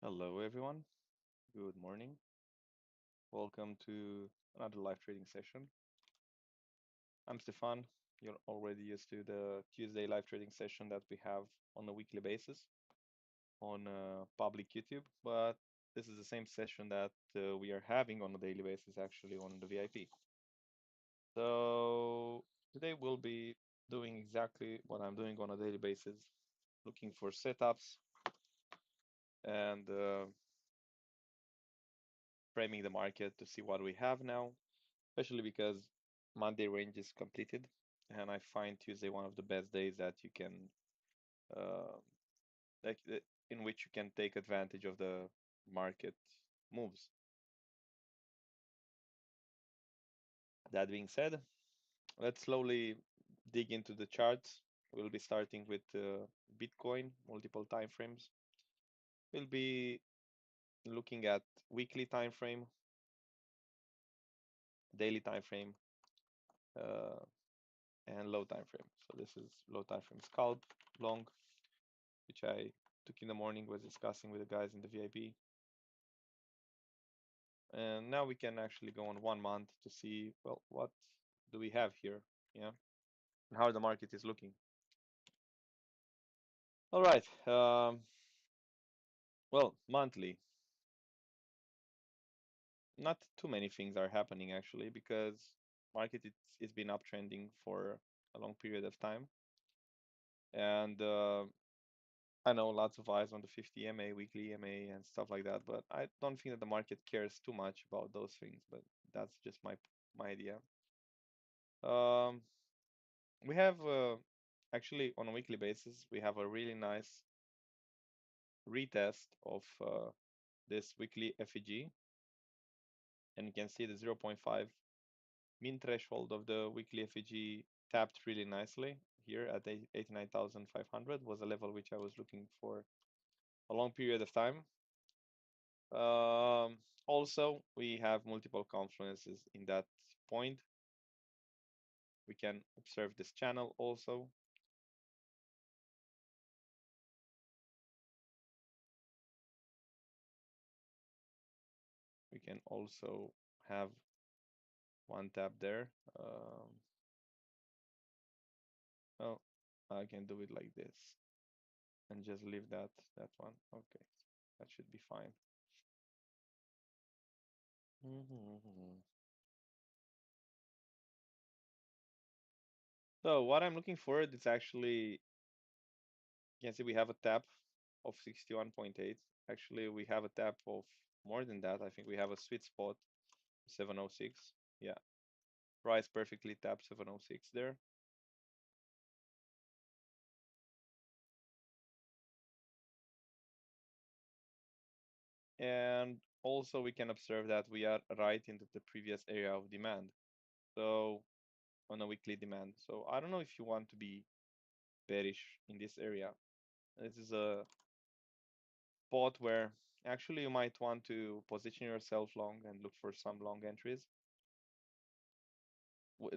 Hello, everyone. Good morning. Welcome to another live trading session. I'm Stefan. You're already used to the Tuesday live trading session that we have on a weekly basis on public YouTube, but this is the same session that we are having on a daily basis actually on the VIP. So today we'll be doing exactly what I'm doing on a daily basis, looking for setups and framing the market to see what we have now, especially because Monday range is completed, and I find Tuesday one of the best days that you can, uh, like, in which you can take advantage of the market moves. That being said, let's slowly dig into the charts. We'll be starting with Bitcoin, multiple time frames. We'll be looking at weekly time frame, daily time frame, uh, and low time frame. So this is low time frame scalp, long, which I took in the morning, was discussing with the guys in the VIP. And now we can actually go on 1 month to see, well, what do we have here? Yeah, and how the market is looking. All right. Well, monthly, not too many things are happening actually because market it's been uptrending for a long period of time. And I know lots of eyes on the 50 MA, weekly MA, and stuff like that, but I don't think that the market cares too much about those things. But that's just my idea. Um, we have actually on a weekly basis, we have a really nice retest of this weekly FEG, and you can see the zero point 0.5 mean threshold of the weekly FEG tapped really nicely here at 89,500 was a level which I was looking for a long period of time. Also, we have multiple confluences in that point. We can observe this channel also. We can also have one tab there. Oh, I can do it like this and just leave that one. Okay, that should be fine. So what I'm looking for is actually, you can see we have a tap of 61.8. Actually, we have a tap of more than that. I think we have a sweet spot, 706. Yeah, price perfectly tapped 706 there. And also we can observe that we are right into the previous area of demand. So on a weekly demand. So I don't know if you want to be bearish in this area. This is a spot where actually you might want to position yourself long and look for some long entries.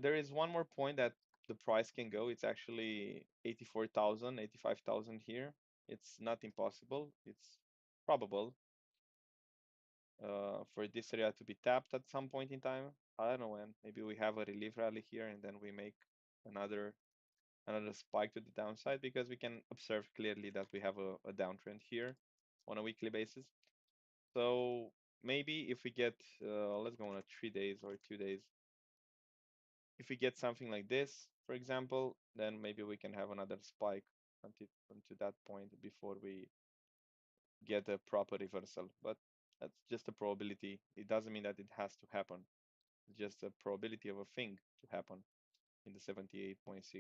There is one more point that the price can go. It's actually 84,000, 85,000 here. It's not impossible. It's probable for this area to be tapped at some point in time. I don't know when. Maybe we have a relief rally here and then we make another another spike to the downside because we can observe clearly that we have a downtrend here on a weekly basis. So maybe if we get, let's go on a 3 days or 2 days. If we get something like this, for example, then maybe we can have another spike until that point before we get a proper reversal. But that's just a probability. It doesn't mean that it has to happen. It's just a probability of a thing to happen in the 78.6.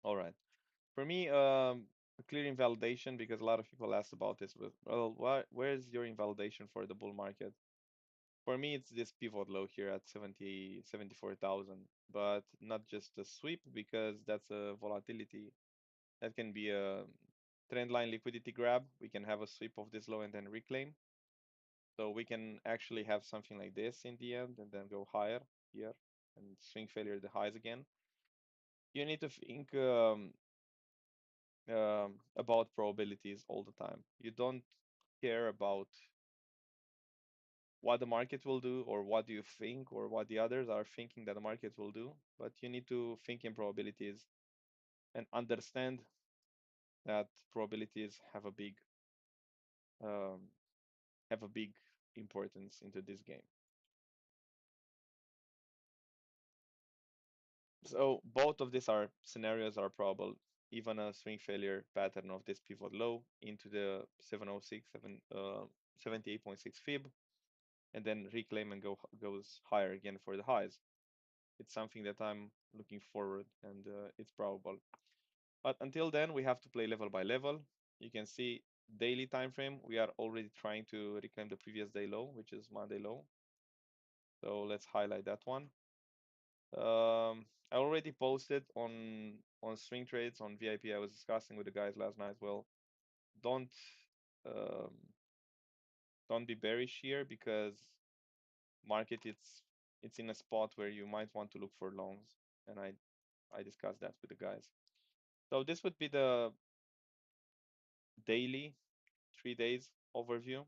All right. For me, a clear invalidation because a lot of people asked about this. With, well, where's your invalidation for the bull market? For me, it's this pivot low here at 74,000, but not just a sweep because that's a volatility. That can be a trend line liquidity grab. We can have a sweep of this low and then reclaim. So we can actually have something like this in the end and then go higher here and swing failure the highs again. You need to think about probabilities all the time. You don't care about what the market will do or what you think or what the others are thinking that the market will do, but you need to think in probabilities and understand that probabilities um, have a big importance into this game. So both of these are scenarios are probable. Even a swing failure pattern of this pivot low into the 706, 78.6 fib, and then reclaim and goes higher again for the highs. It's something that I'm looking forward, and it's probable. But until then, we have to play level by level. You can see daily time frame. We are already trying to reclaim the previous day low, which is Monday low. So let's highlight that one. I already posted on swing trades on VIP. I was discussing with the guys last night. Well, don't um, don't be bearish here because market it's in a spot where you might want to look for longs, and I discussed that with the guys. So this would be the daily 3 days overview.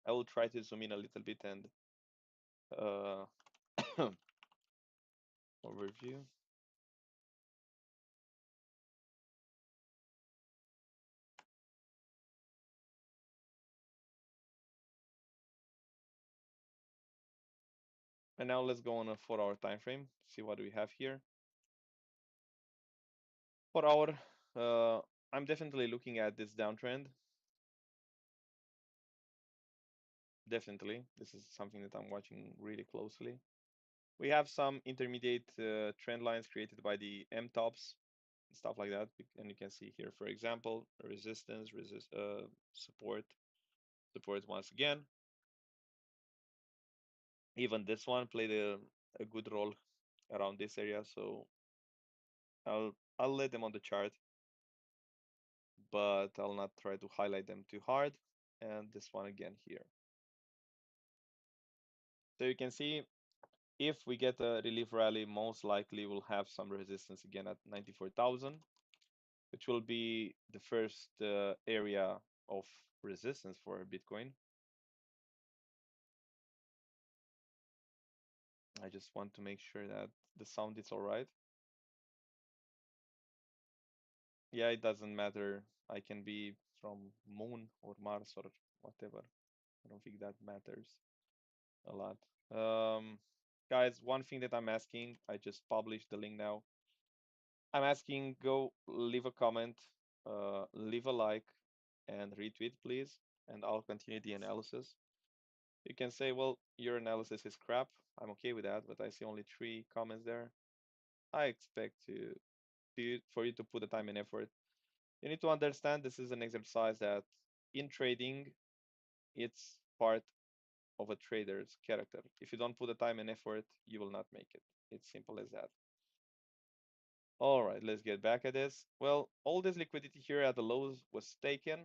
I will try to zoom in a little bit and uh, overview. And now let's go on a 4-hour time frame. See what we have here. 4 hour. I'm definitely looking at this downtrend. Definitely, this is something that I'm watching really closely. We have some intermediate trend lines created by the M tops and stuff like that, and you can see here, for example, resistance, support, support once again. Even this one played a good role around this area, so I'll let them on the chart, but I'll not try to highlight them too hard. And this one again here. So you can see if we get a relief rally, most likely we'll have some resistance again at 94,000, which will be the first area of resistance for Bitcoin. I just want to make sure that the sound is all right. Yeah, it doesn't matter. I can be from Moon or Mars or whatever. I don't think that matters a lot. Guys, one thing that I'm asking, I just published the link now. I'm asking, go leave a comment, leave a like, and retweet, please, and I'll continue the analysis. You can say, well, your analysis is crap. I'm okay with that, but I see only 3 comments there. I expect for you to put the time and effort. You need to understand this is an exercise that in trading, it's part of a trader's character. If you don't put the time and effort, you will not make it. It's simple as that. All right, let's get back at this. Well, all this liquidity here at the lows was taken.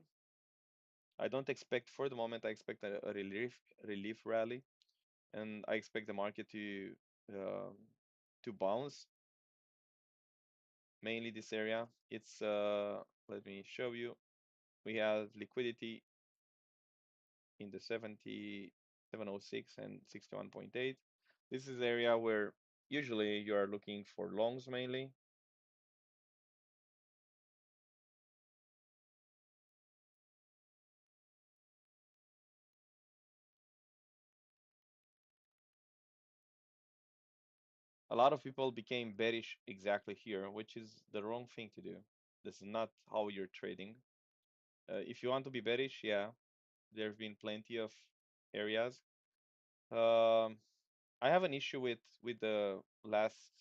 I don't expect for the moment, I expect a relief rally, and I expect the market um, to bounce. Mainly this area. It's let me show you. We have liquidity in the 706 and 61.8. This is the area where usually you are looking for longs mainly. A lot of people became bearish exactly here, which is the wrong thing to do. This is not how you're trading. If you want to be bearish, yeah, there have been plenty of areas. Um, I have an issue with the last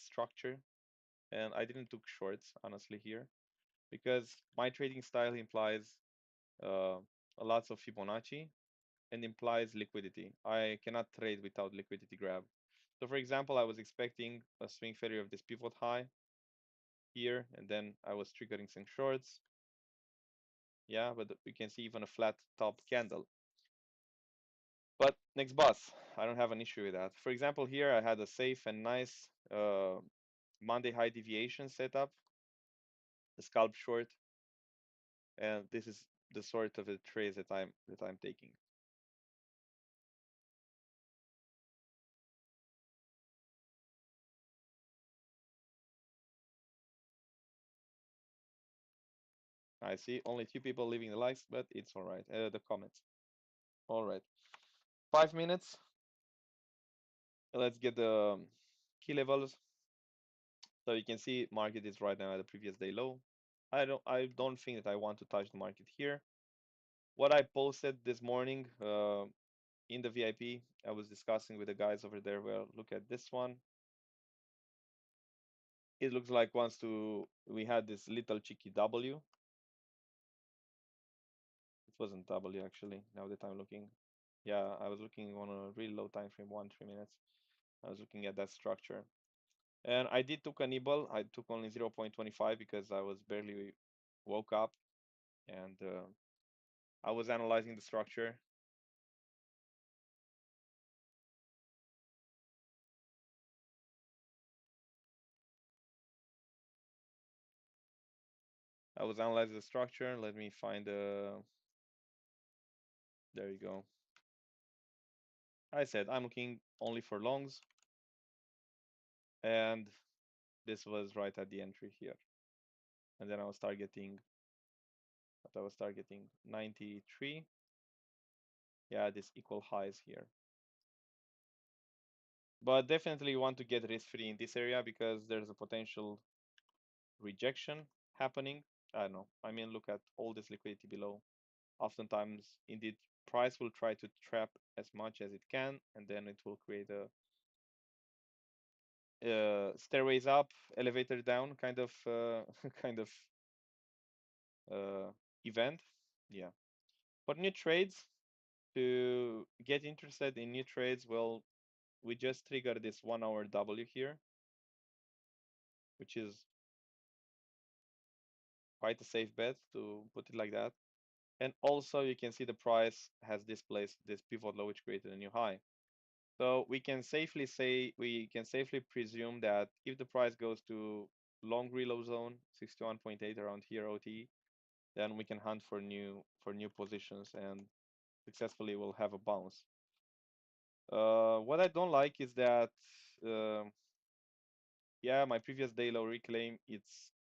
structure, and I didn't took shorts honestly here because my trading style implies uh, a lots of Fibonacci and implies liquidity. I cannot trade without liquidity grab. So for example, I was expecting a swing failure of this pivot high here, and then I was triggering some shorts. Yeah, but we can see even a flat top candle. But next boss, I don't have an issue with that. For example, here I had a safe and nice Monday high deviation setup. a scalp short, and this is the sort of a trade that I'm taking. I see only two people leaving the likes, but it's all right. The comments. All right. 5 minutes. Let's get the key levels. So you can see market is right now at the previous day low. I don't think that I want to touch the market here. What I posted this morning in the VIP, I was discussing with the guys over there. Well, look at this one. It looks like we had this little cheeky W. It wasn't W actually, now that I'm looking. Yeah, I was looking on a really low time frame, 3 minutes. I was looking at that structure. And I did took a nibble. I took only 0.25 because I was barely woke up and I was analyzing the structure. I was analyzing the structure. Let me find there you go. I said I'm looking only for longs, and this was right at the entry here. And then I was targeting, what I was targeting 93. Yeah, this equal highs here. But definitely you want to get risk free in this area because there's a potential rejection happening. I don't know. I mean, look at all this liquidity below. Oftentimes, indeed, price will try to trap as much as it can, and then it will create a stairways up, elevator down kind of kind of uh, event. Yeah. For new trades, to get interested in new trades, well, we just trigger this 1 hour W here, which is quite a safe bet to put it like that. And also you can see the price has displaced this pivot low, which created a new high. So we can safely presume that if the price goes to long reload zone 61.8 around here OT, then we can hunt for new positions and successfully will have a bounce. What I don't like is that yeah, my previous day low reclaim it's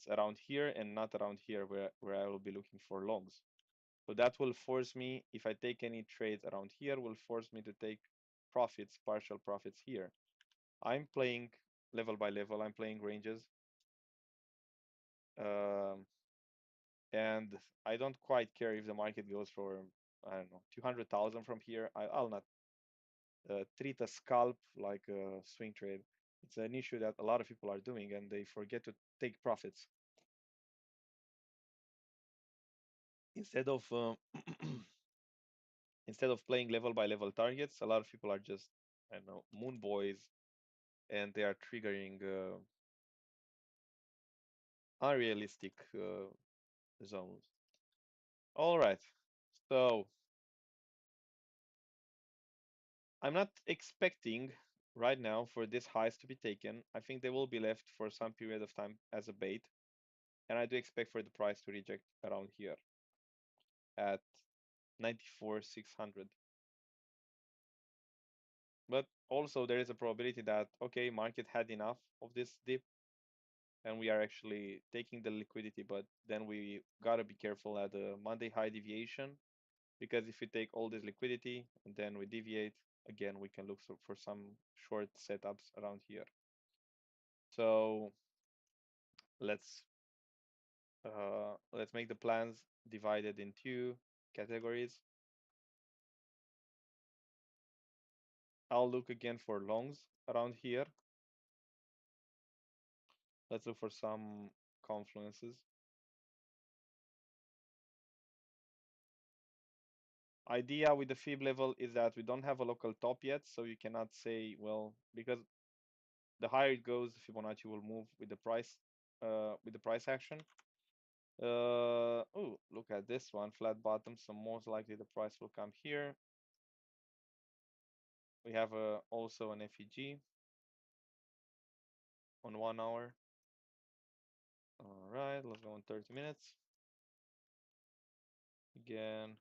around here and not around here where I will be looking for longs. So that will force me, if I take any trades around here, will force me to take profits, partial profits here. I'm playing level by level, I'm playing ranges. Um, and I don't quite care if the market goes for, I don't know, 200,000 from here. I'll not treat a scalp like a swing trade. It's an issue that a lot of people are doing and they forget to take profits. Instead of instead of playing level by level targets, a lot of people are just, I don't know, moon boys, and they are triggering unrealistic zones. All right, so I'm not expecting right now for this highs to be taken. I think they will be left for some period of time as a bait, and I do expect for the price to reject around here at 94,600. But also there is a probability that okay, market had enough of this dip and we are actually taking the liquidity, but then we gotta be careful at the Monday high deviation because if we take all this liquidity and then we deviate again, we can look for some short setups around here. So let's make the plans divided in two categories. I'll look again for longs around here. Let's look for some confluences. Idea with the fib level is that we don't have a local top yet, so you cannot say, well, because the higher it goes, the Fibonacci will move with the price action. Oh, look at this one, flat bottom. So most likely the price will come here. We have also an FEG on 1 hour. All right, let's go on 30 minutes. Again,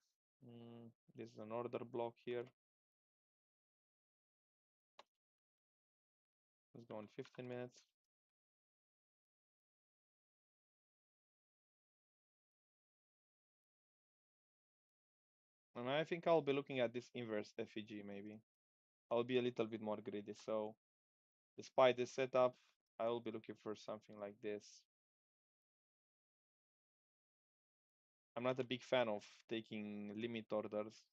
this is an order block here. Let's go on 15 minutes. And I think I'll be looking at this inverse FEG maybe. I'll be a little bit more greedy. So despite this setup, I will be looking for something like this. I'm not a big fan of taking limit orders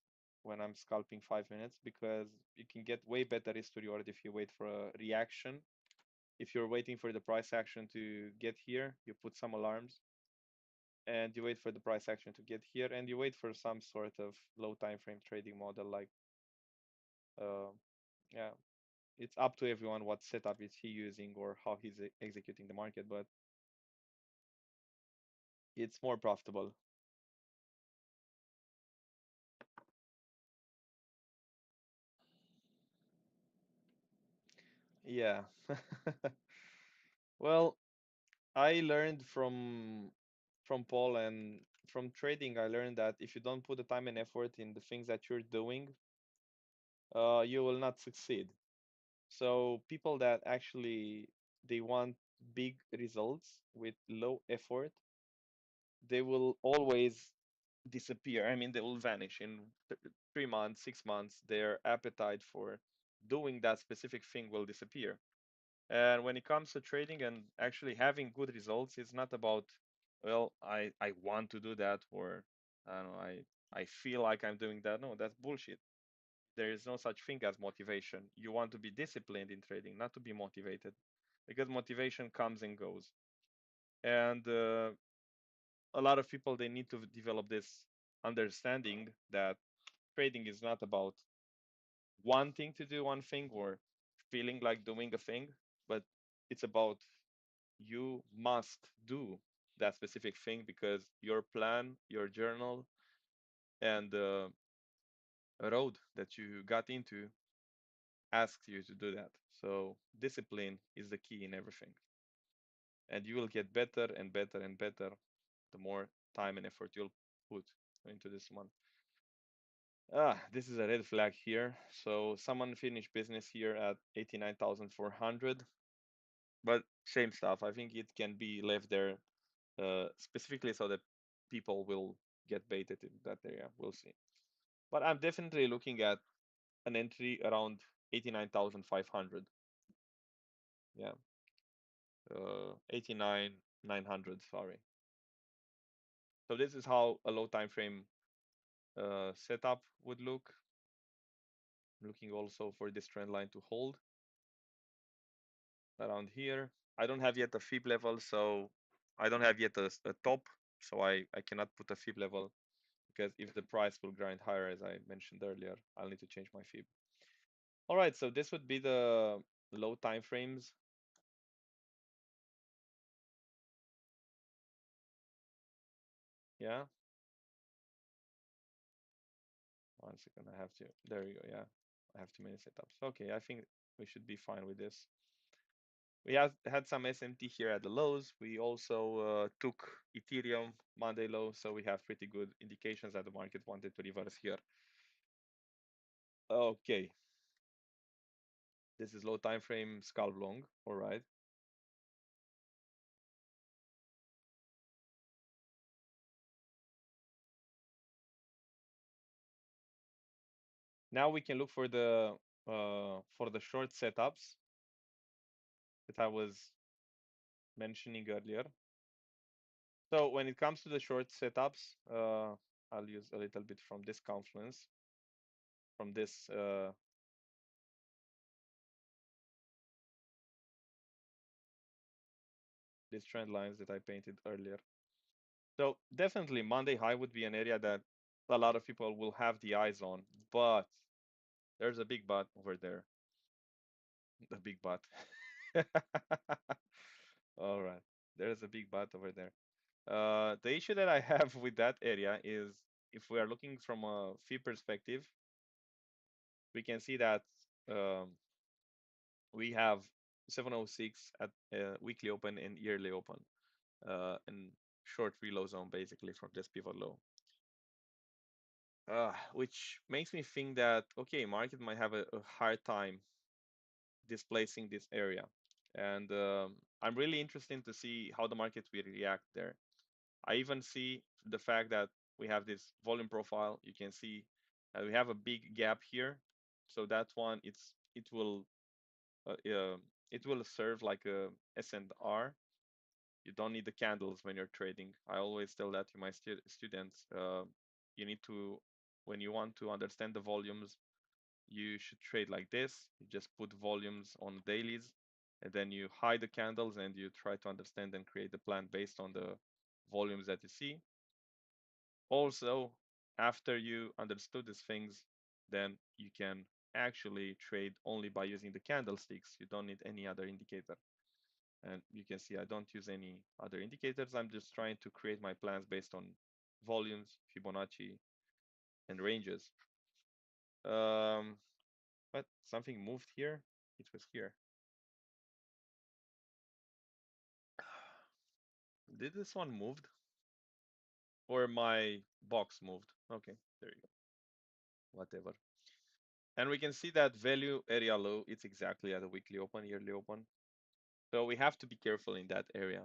when I'm scalping 5 minutes because you can get way better risk to reward if you wait for a reaction. If you're waiting for the price action to get here, you put some alarms and you wait for the price action to get here and you wait for some sort of low time frame trading model like uh, yeah, it's up to everyone what setup is he using or how he's executing the market, but it's more profitable. Yeah. Well, I learned from Paul and from trading. I learned that if you don't put the time and effort in the things that you're doing, you will not succeed. So people that actually they want big results with low effort, they will always disappear. I mean, they will vanish in 3 months, 6 months. Their appetite for doing that specific thing will disappear. And when it comes to trading and actually having good results, it's not about, well, I want to do that or I don't know, I feel like I'm doing that. No, that's bullshit. There is no such thing as motivation. You want to be disciplined in trading, not to be motivated, because motivation comes and goes. And a lot of people they need to develop this understanding that trading is not about wanting to do one thing or feeling like doing a thing, but it's about you must do that specific thing because your plan, your journal, and the road that you got into asks you to do that. So discipline is the key in everything. And you will get better and better and better the more time and effort you'll put into this one. This is a red flag here. So someone finished business here at 89,400, but same stuff. I think it can be left there specifically so that people will get baited in that area. We'll see. But I'm definitely looking at an entry around 89,500. Yeah, 89,900. Sorry. So this is how a low time frame setup would look. I'm looking also for this trend line to hold around here. I don't have yet a fib level, so I don't have yet a top, so I cannot put a fib level because if the price will grind higher, as I mentioned earlier, I'll need to change my fib. All right, so this would be the low time frames. Yeah. 1 second, I have to. There you go. Yeah, I have too many setups. Okay, I think we should be fine with this. We have had some SMT here at the lows. We also took Ethereum Monday low, so we have pretty good indications that the market wanted to reverse here. Okay, this is low time frame scalp long. All right. Now we can look for the short setups that I was mentioning earlier. So when it comes to the short setups, I'll use a little bit from this confluence, from these trend lines that I painted earlier. So definitely Monday high would be an area that a lot of people will have the eyes on, but there's a big but over there. The big but. All right, there's a big but over there. The issue that I have with that area is if we are looking from a fee perspective, we can see that um, we have 706 at weekly open and yearly open. and short reload zone basically from this pivot low. Which makes me think that okay, market might have a hard time displacing this area, and I'm really interested to see how the market will react there. I even see the fact that we have this volume profile. You can see we have a big gap here, so that one uh, uh, it will serve like a S&R. You don't need the candles when you're trading. I always tell that to my students. You need to, when you want to understand the volumes, you should trade like this. You just put volumes on dailies, and then you hide the candles and you try to understand and create the plan based on the volumes that you see. Also, after you understood these things, then you can actually trade only by using the candlesticks. You don't need any other indicator. And you can see I don't use any other indicators. I'm just trying to create my plans based on volumes, Fibonacci, and ranges. Um, but something moved here. It was here. Did this one moved? Or my box moved? Okay, there you go. Whatever. And we can see that value area low, it's exactly at a weekly open, yearly open. So we have to be careful in that area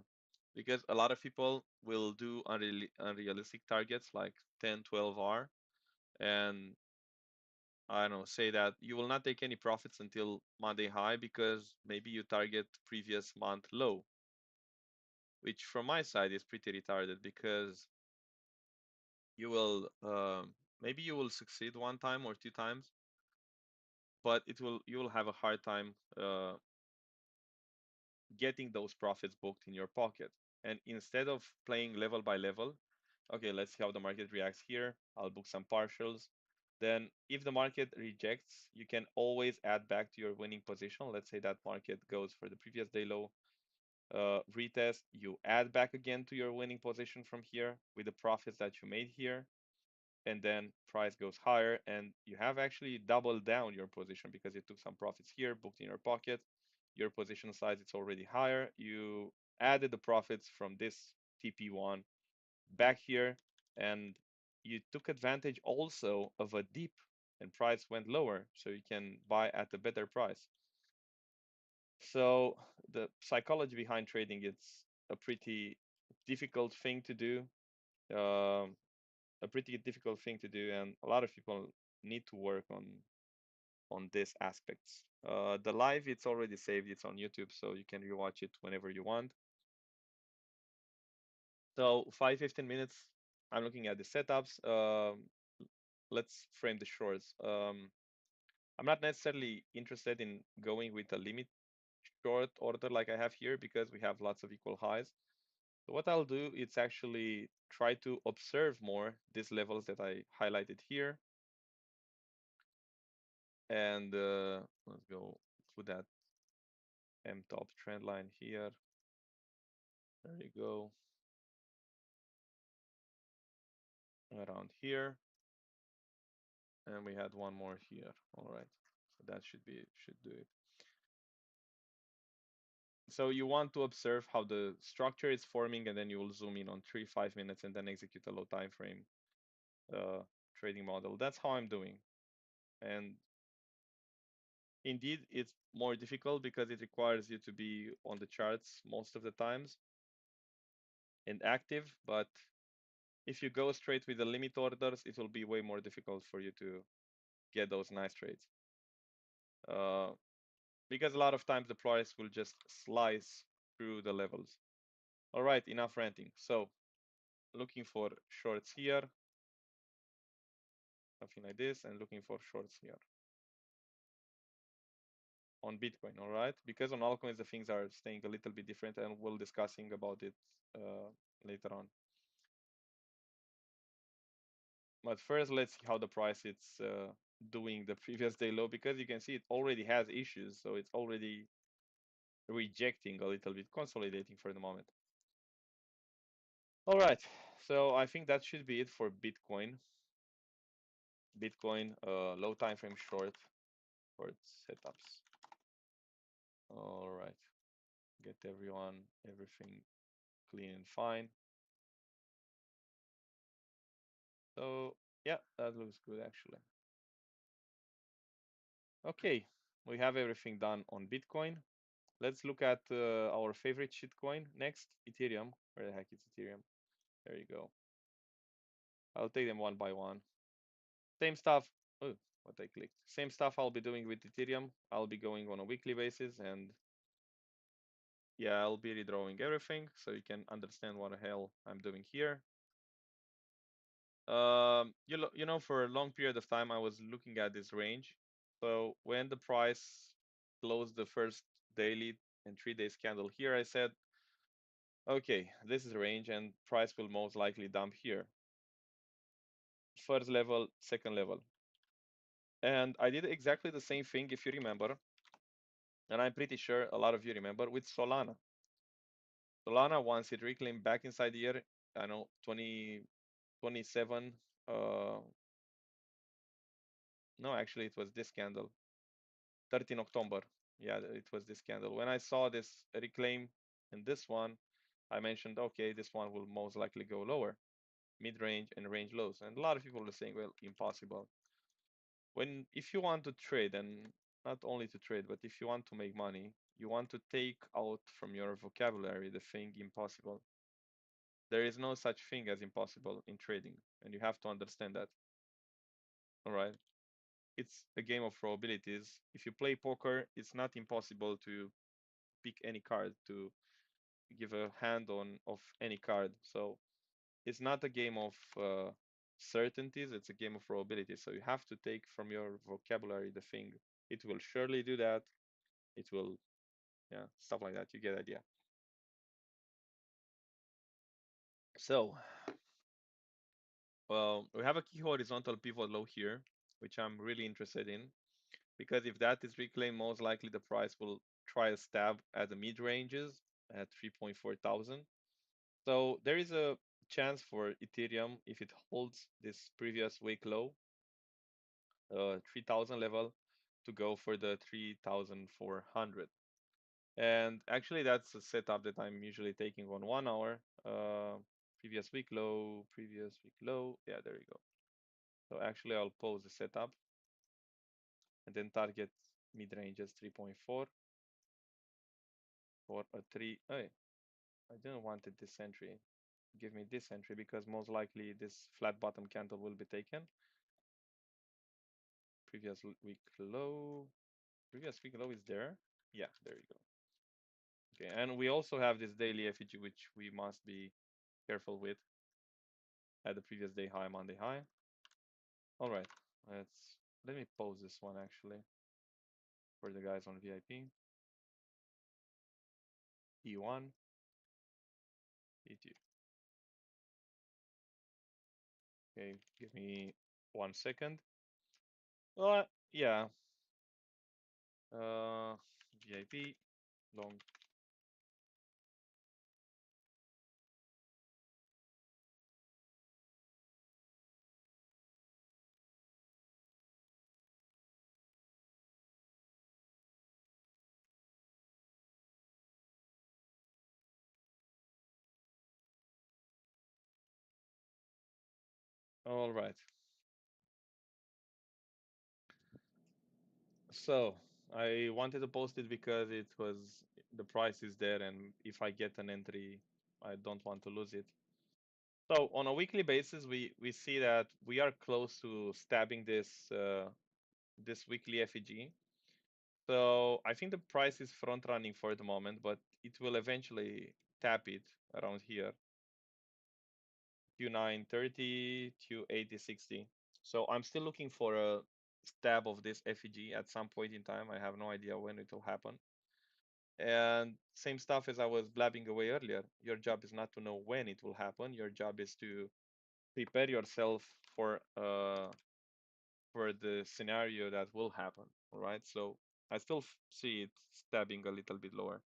because a lot of people will do unrealistic targets like 10, 12R, and I don't know, say that you will not take any profits until Monday high because maybe you target previous month low, which from my side is pretty retarded because you will maybe you will succeed one time or two times, but you will have a hard time getting those profits booked in your pocket. And instead of playing level by level, okay, let's see how the market reacts here. I'll book some partials. Then if the market rejects, you can always add back to your winning position. Let's say that market goes for the previous day low, retest, you add back again to your winning position from here with the profits that you made here, and then price goes higher and you have actually doubled down your position because you took some profits here, booked in your pocket. Your position size it's already higher. You added the profits from this TP1 back here, and you took advantage also of a dip and price went lower, so you can buy at a better price. So the psychology behind trading, it's a pretty difficult thing to do. Um, a pretty difficult thing to do, and a lot of people need to work on these aspects. The live, it's already saved. It's on YouTube, so you can rewatch it whenever you want. So 5-15 minutes. I'm looking at the setups. Let's frame the shorts. I'm not necessarily interested in going with a limit short order like I have here because we have lots of equal highs. So what I'll do is actually try to observe more these levels that I highlighted here. And let's go put that M top trend line here. There you go. Around here. And we had one more here. All right. So that should do it. So you want to observe how the structure is forming, and then you will zoom in on 3-5 minutes and then execute a low time frame uh, trading model. That's how I'm doing. And indeed, it's more difficult because it requires you to be on the charts most of the times and active. But if you go straight with the limit orders, it will be way more difficult for you to get those nice trades. Uh, because a lot of times the price will just slice through the levels. All right, enough ranting. So looking for shorts here, something like this, and looking for shorts here on Bitcoin. All right, because on altcoins the things are staying a little bit different, and we'll discussing about it later on. But first, let's see how the price it's doing the previous day low, because you can see it already has issues, so it's already rejecting a little bit, consolidating for the moment. All right, so I think that should be it for Bitcoin. Bitcoin low time frame short for its setups. All right, get everything clean and fine. So yeah, that looks good actually. Okay, we have everything done on Bitcoin. Let's look at our favorite shitcoin next, Ethereum. Where the heck is Ethereum? There you go. I'll take them one by one. Same stuff. Oh, what I clicked. Same stuff I'll be doing with Ethereum. I'll be going on a weekly basis, and yeah, I'll be redrawing everything so you can understand what the hell I'm doing here. You know, for a long period of time, I was looking at this range. So when the price closed the first daily and 3 days candle here, I said, okay, this is a range and price will most likely dump here. First level, second level. And I did exactly the same thing, if you remember, and I'm pretty sure a lot of you remember, with Solana. Solana, once it reclaimed back inside the year, I know 2027, no, actually it was this candle, 13 October. Yeah, it was this candle. When I saw this reclaim and this one, I mentioned, okay, this one will most likely go lower, mid-range and range lows. And a lot of people are saying, well, impossible. If you want to trade, and not only to trade, but if you want to make money, you want to take out from your vocabulary the thing impossible. There is no such thing as impossible in trading, and you have to understand that. All right. It's a game of probabilities. If you play poker, it's not impossible to pick any card, to give a hand on of any card. So it's not a game of certainties, it's a game of probabilities. So you have to take from your vocabulary the thing. It will surely do that. It will, yeah, stuff like that. You get the idea. So, well, we have a key horizontal pivot low here, which I'm really interested in, because if that is reclaimed, most likely the price will try a stab at the mid ranges at 3.4 thousand. So there is a chance for Ethereum, if it holds this previous week low, 3000 level, to go for the 3400. And actually, that's a setup that I'm usually taking on 1 hour. Previous week low, previous week low. Yeah, there you go. So actually, I'll pause the setup and then target mid ranges 3.4 for a 3. Hey, I didn't want it this entry. Give me this entry because most likely this flat bottom candle will be taken. Previous week low. Previous week low is there. Yeah, there you go. Okay, and we also have this daily effigy, which we must be careful with at the previous day high, Monday high. All right, let me pause this one actually for the guys on VIP. E1, E2. Okay, give me 1 second. Yeah. Uh, VIP long. All right. So I wanted to post it because it was the price is there, and if I get an entry, I don't want to lose it. So on a weekly basis, we see that we are close to stabbing this weekly FEG. So I think the price is front running for the moment, but it will eventually tap it around here, Q930 to 8060. So I'm still looking for a stab of this FEG at some point in time. I have no idea when it will happen. And same stuff as I was blabbing away earlier. Your job is not to know when it will happen. Your job is to prepare yourself for the scenario that will happen. All right. So I still see it stabbing a little bit lower.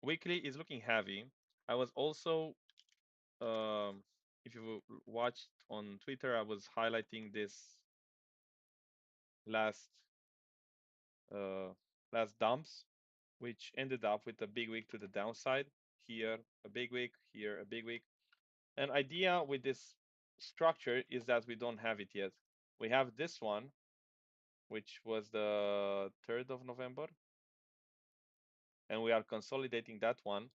Weekly is looking heavy. I was also, if you watched on Twitter, I was highlighting this last last dumps, which ended up with a big wick to the downside. Here, a big wick, here, a big wick. An idea with this structure is that we don't have it yet. We have this one, which was the 3rd of November, and we are consolidating that one.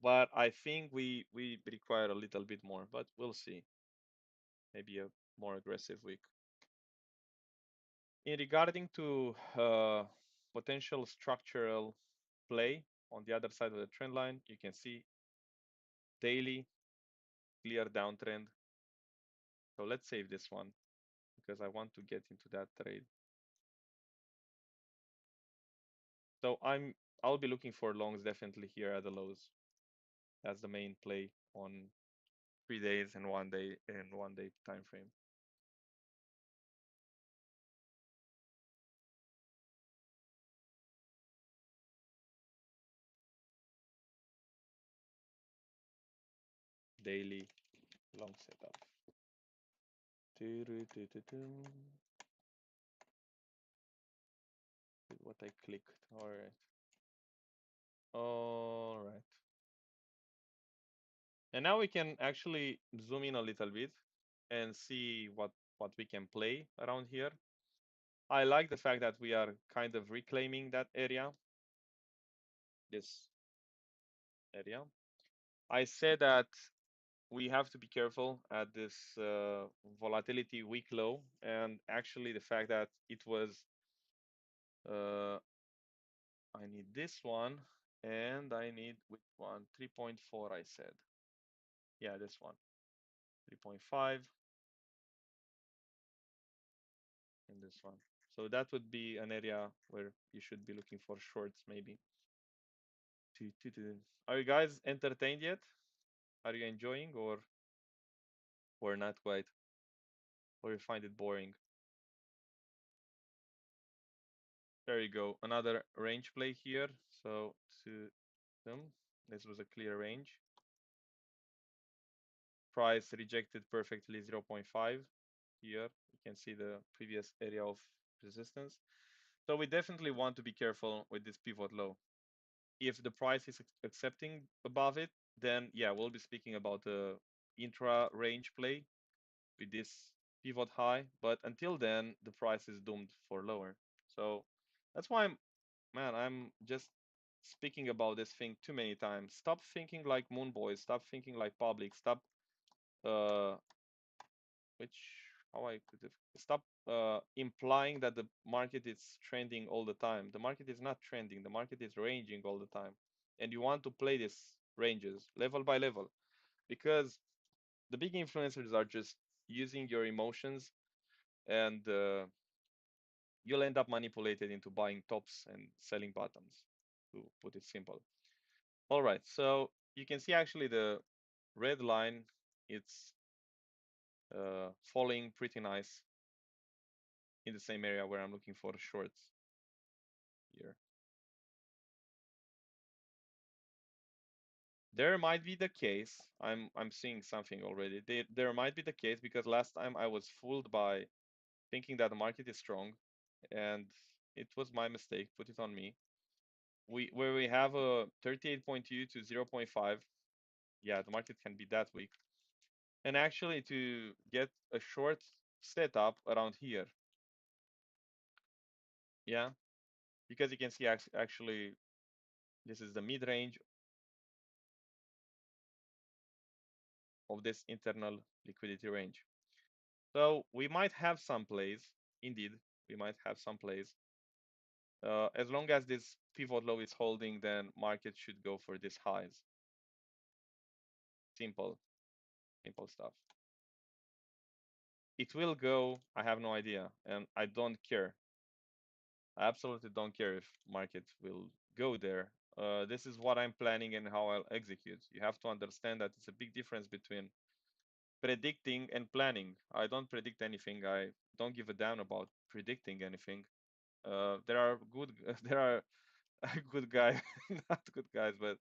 But I think we require a little bit more, but we'll see. Maybe a more aggressive week. In regarding to potential structural play on the other side of the trend line, you can see daily clear downtrend. So let's save this one because I want to get into that trade. So I'll be looking for longs definitely here at the lows. That's the main play on 3 days and 1 day time frame. Daily long setup. What I clicked. All right. All right. And now we can actually zoom in a little bit and see what we can play around here. I like the fact that we are kind of reclaiming that area, this area. I said that we have to be careful at this volatility week low, and actually the fact that it was, I need this one, and I need which one? 3.4, I said. Yeah, this one. 3.5, and this one. So that would be an area where you should be looking for shorts, maybe. Are you guys entertained yet? Are you enjoying or not quite? Or you find it boring? There you go. Another range play here. So to them, this was a clear range. Price rejected perfectly 0.5 here. You can see the previous area of resistance. So we definitely want to be careful with this pivot low. If the price is accepting above it, then yeah, we'll be speaking about the intra range play with this pivot high. But until then, the price is doomed for lower. So that's why I'm just speaking about this thing too many times. Stop thinking like Moon Boys. Stop thinking like public. Stop uh which how I could have stop implying that the market is trending all the time. The market is not trending. The market is ranging all the time, and you want to play these ranges level by level because the big influencers are just using your emotions, and you'll end up manipulated into buying tops and selling bottoms, to put it simple. All right, so you can see actually the red line, it's falling pretty nice in the same area where I'm looking for shorts here. There might be the case, I'm seeing something already. There might be the case because last time I was fooled by thinking that the market is strong, and it was my mistake, put it on me. Where we have a 38.2 to 0.5, yeah, the market can be that weak. And actually to get a short setup around here, yeah, because you can see actually this is the mid range of this internal liquidity range. So we might have some plays, indeed, we might have some plays. As long as this pivot low is holding, then market should go for these highs. Simple, simple stuff. It will go, I have no idea, and I don't care. I absolutely don't care if market will go there. This is what I'm planning and how I'll execute. You have to understand that it's a big difference between predicting and planning. I don't predict anything. I don't give a damn about predicting anything. There are good, there are good guys, not good guys, but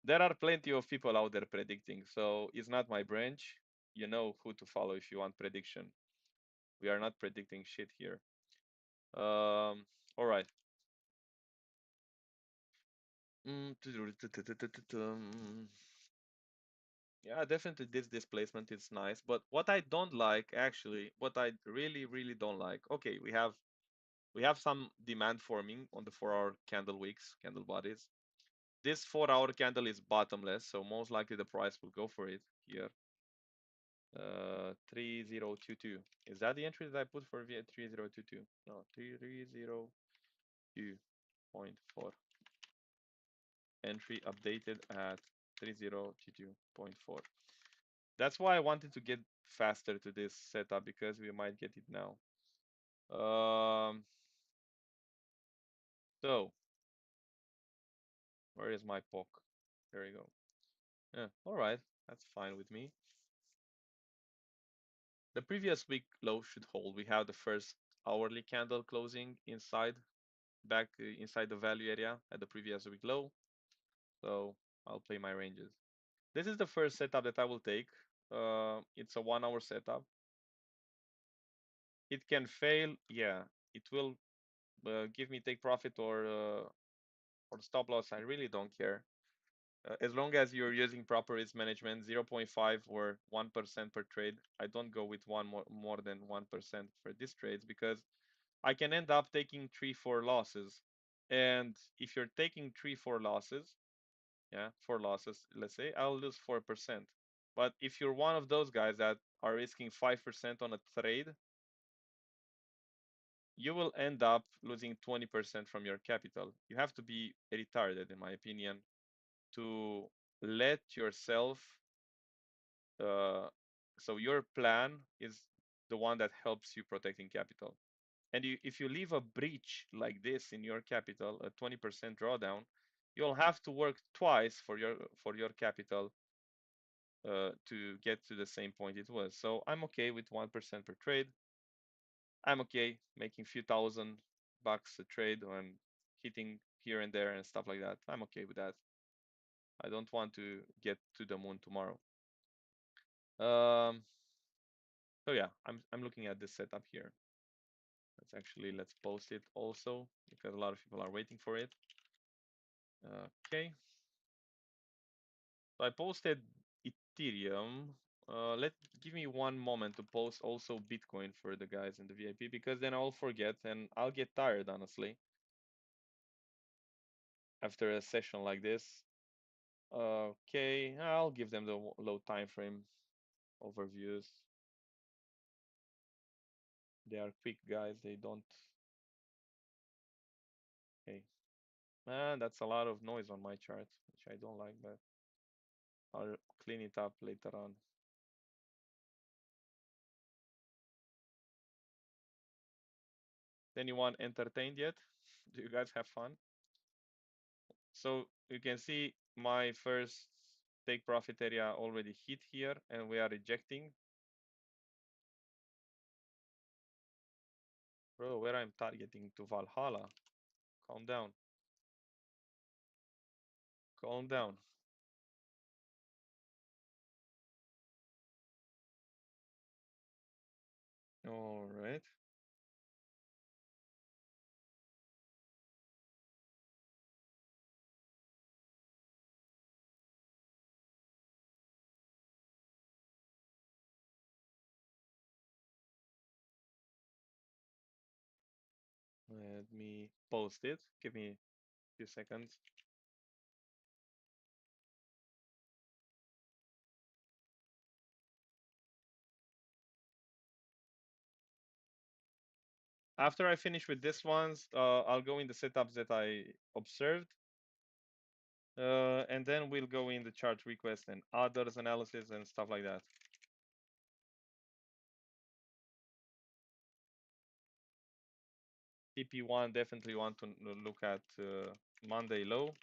there are plenty of people out there predicting. So it's not my branch. You know who to follow if you want prediction. We are not predicting shit here. All right. Yeah, definitely this displacement is nice, but what I don't like actually, what I really, really don't like, okay, we have some demand forming on the 4-hour candle wicks, candle bodies. This 4-hour candle is bottomless, so most likely the price will go for it here. 3022. Is that the entry that I put for V 3022? No, 3022.4. Entry updated at 3022.4. That's why I wanted to get faster to this setup because we might get it now. Um, so where is my POC? There you go. Yeah, all right, that's fine with me. The previous week low should hold. We have the first hourly candle closing back inside the value area at the previous week low. So I'll play my ranges. This is the first setup that I will take. It's a 1-hour setup. It can fail. Yeah, it will give me take profit or stop loss. I really don't care. As long as you're using proper risk management, 0.5 or 1% per trade. I don't go with more than 1% for these trades because I can end up taking 3-4 losses. And if you're taking 3-4 losses, yeah, 4 losses, let's say, I'll lose 4%. But if you're one of those guys that are risking 5% on a trade, you will end up losing 20% from your capital. You have to be retarded, in my opinion, to let yourself. So your plan is the one that helps you protecting capital. And if you leave a breach like this in your capital, a 20% drawdown, you'll have to work twice for your capital to get to the same point it was. So I'm okay with 1% per trade. I'm okay making a few $1,000 a trade and hitting here and there and stuff like that. I'm okay with that. I don't want to get to the moon tomorrow. Um, so yeah, I'm looking at this setup here. Let's post it also because a lot of people are waiting for it. Okay, so I posted Ethereum. Give me one moment to post also Bitcoin for the guys in the VIP because then I'll forget and I'll get tired honestly after a session like this. Okay, I'll give them the low time frame overviews. They are quick guys. They don't. Okay, man, that's a lot of noise on my chart, which I don't like, but I'll clean it up later on. Anyone entertained yet? Do you guys have fun? So you can see my first take profit area already hit here and we are rejecting. Bro, where I'm targeting to Valhalla. Calm down. Calm down. All right. Let me post it. Give me a few seconds. After I finish with this ones, I'll go in the setups that I observed. And then we'll go in the chart request and others analysis and stuff like that. TP1 definitely want to look at Monday low,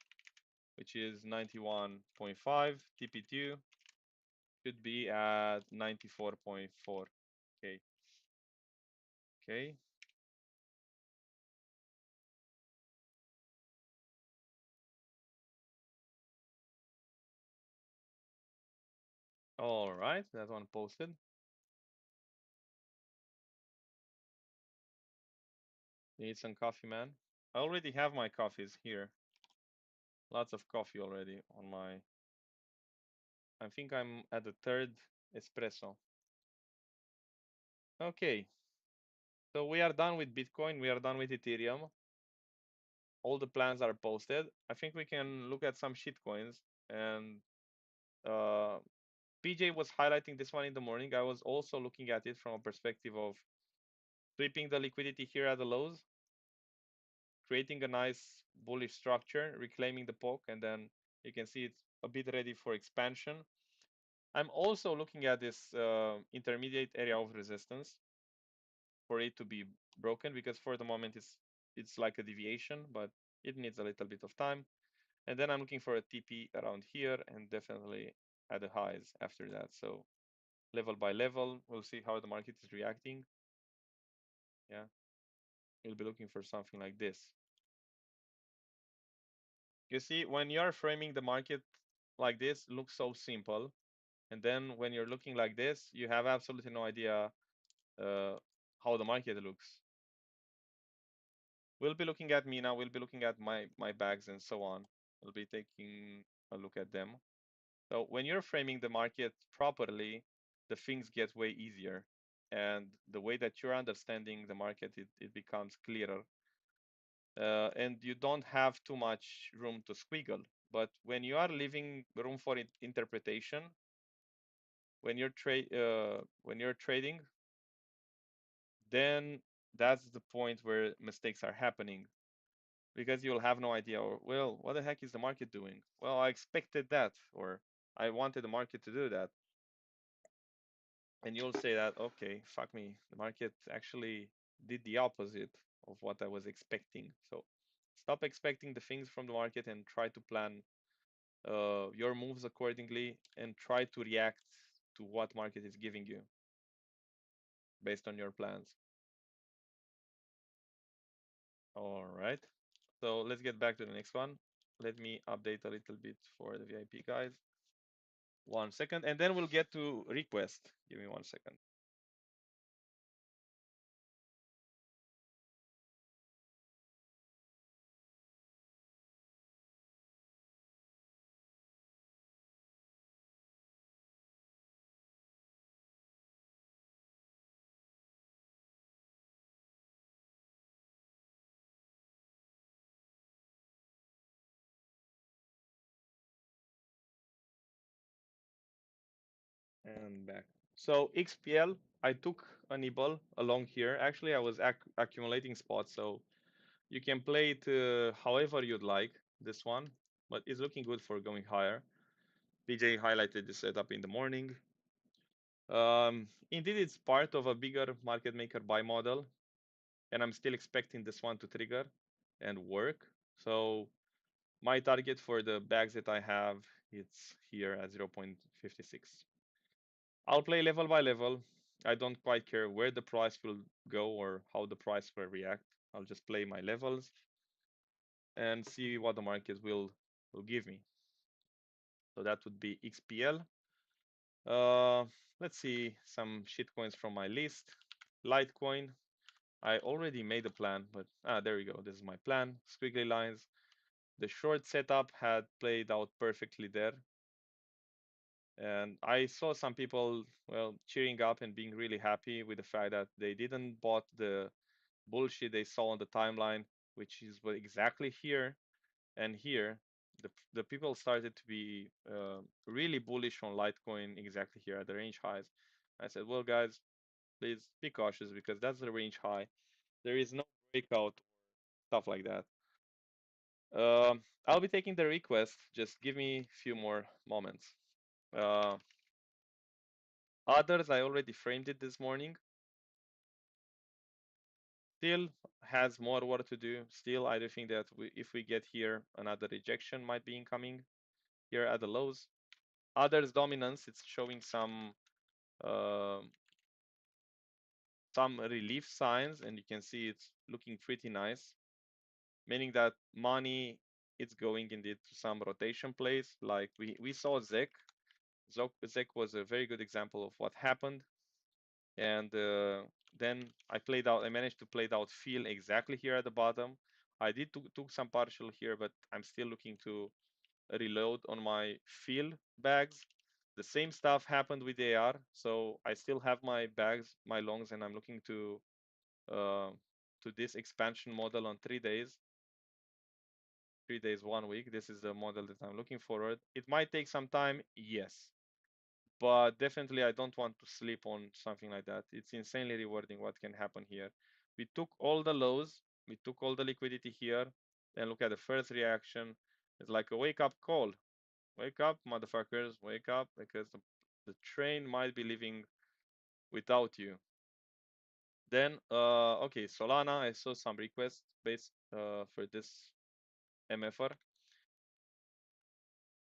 which is 91.5. TP2 should be at 94.4. Okay. Okay. All right. That one posted. Need some coffee, man. I already have my coffees here. Lots of coffee already on my. I think I'm at the third espresso. Okay, so we are done with Bitcoin. We are done with Ethereum. All the plans are posted. I think we can look at some shitcoins. And uh, PJ was highlighting this one in the morning. I was also looking at it from a perspective of sweeping the liquidity here at the lows, creating a nice bullish structure, reclaiming the poke, and then you can see it's a bit ready for expansion. I'm also looking at this intermediate area of resistance for it to be broken, because for the moment it's like a deviation, but it needs a little bit of time. And then I'm looking for a TP around here and definitely at the highs after that. So level by level, we'll see how the market is reacting. Yeah, we'll be looking for something like this. You see, when you're framing the market like this, it looks so simple. And then when you're looking like this, you have absolutely no idea uh, how the market looks. We'll be looking at me now. We'll be looking at my bags and so on. We'll be taking a look at them. So when you're framing the market properly, the things get way easier. And the way that you're understanding the market, it becomes clearer. And you don't have too much room to squiggle. But when you are leaving room for interpretation, when you're trading, then that's the point where mistakes are happening, because you'll have no idea, or, well, what the heck is the market doing? Well, I expected that, or I wanted the market to do that. And you'll say that, okay, fuck me, the market actually did the opposite of what I was expecting. So stop expecting the things from the market and try to plan your moves accordingly, and try to react to what market is giving you based on your plans. All right. So let's get back to the next one. Let me update a little bit for the VIP guys. 1 second, and then we'll get to request. Give me 1 second. And back. So XPL, I took a nibble along here. Actually, I was accumulating spots, so you can play it however you'd like, this one, but it's looking good for going higher. PJ highlighted the setup in the morning. Indeed, it's part of a bigger market maker buy model, and I'm still expecting this one to trigger and work. So my target for the bags that I have, it's here at 0.56. I'll play level by level. I don't quite care where the price will go or how the price will react. I'll just play my levels and see what the market will give me. So that would be XPL. Uh, let's see some shitcoins from my list. Litecoin. I already made a plan, but there we go. This is my plan. Squiggly lines. The short setup had played out perfectly there. And I saw some people, well, cheering up and being really happy with the fact that they didn't bought the bullshit they saw on the timeline, which is what exactly here and here. The people started to be really bullish on Litecoin exactly here at the range highs. I said, well, guys, please be cautious, because that's the range high. There is no breakout, stuff like that. I'll be taking the request. Just give me a few more moments. Uh, Others, I already framed it this morning. Still has more work to do. Still, I do think that if we get here, another rejection might be incoming here at the lows. Others dominance, it's showing uh, some relief signs, and you can see it's looking pretty nice, meaning that money it's going indeed to some rotation plays. Like we saw Zek. Zek was a very good example of what happened. And then I managed to play out feel exactly here at the bottom. I did took some partial here, but I'm still looking to reload on my fill bags. The same stuff happened with AR, so I still have my bags, my longs, and I'm looking uh, to this expansion model on 3 days. 3 days, 1 week. This is the model that I'm looking forward. It might take some time, yes, but definitely I don't want to sleep on something like that. It's insanely rewarding what can happen here. We took all the lows, we took all the liquidity here, and look at the first reaction. It's like a wake up call. Wake up, motherfuckers, wake up, because the train might be leaving without you. Then, okay, Solana, I saw some requests based for this MFR.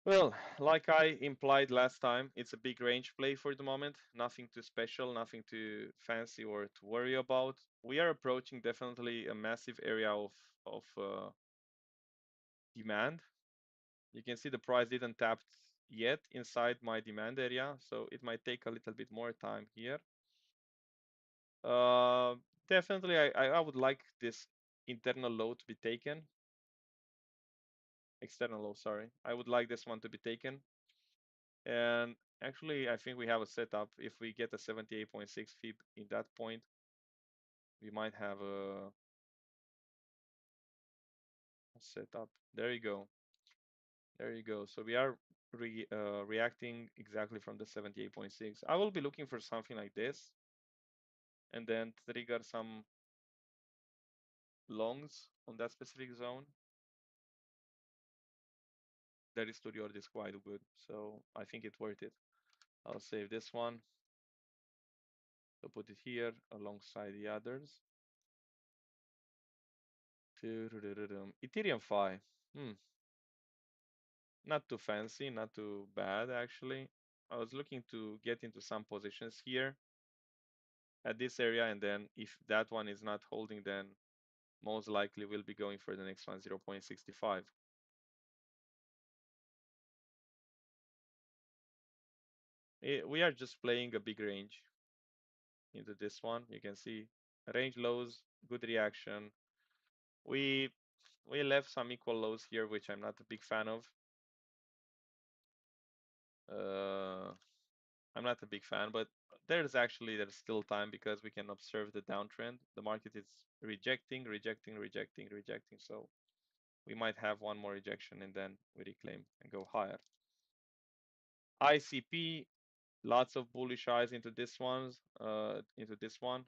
Well, like I implied last time, it's a big range play for the moment. Nothing too special, nothing too fancy or to worry about. We are approaching definitely a massive area of demand. You can see the price didn't tap yet inside my demand area, so it might take a little bit more time here. Uh, Definitely, I would like this internal low to be taken. External low, sorry. I would like this one to be taken. And actually, I think we have a setup. If we get a 78.6 fib in that point, we might have a setup. There you go. There you go. So we are reacting exactly from the 78.6. I will be looking for something like this and then trigger some longs on that specific zone. That is to is quite good. So I think it's worth it. I'll save this one. So put it here alongside the others. Ethereum 5. Not too fancy, not too bad actually. I was looking to get into some positions here at this area, and then if that one is not holding, then most likely we'll be going for the next one, 0.65. We are just playing a big range into this one. You can see range lows, good reaction. We we left some equal lows here, which I'm not a big fan of. Uh, I'm not a big fan, but there's still time because we can observe the downtrend. The market is rejecting, rejecting, rejecting, rejecting. So we might have one more rejection and then we reclaim and go higher. ICP, lots of bullish eyes into into this one.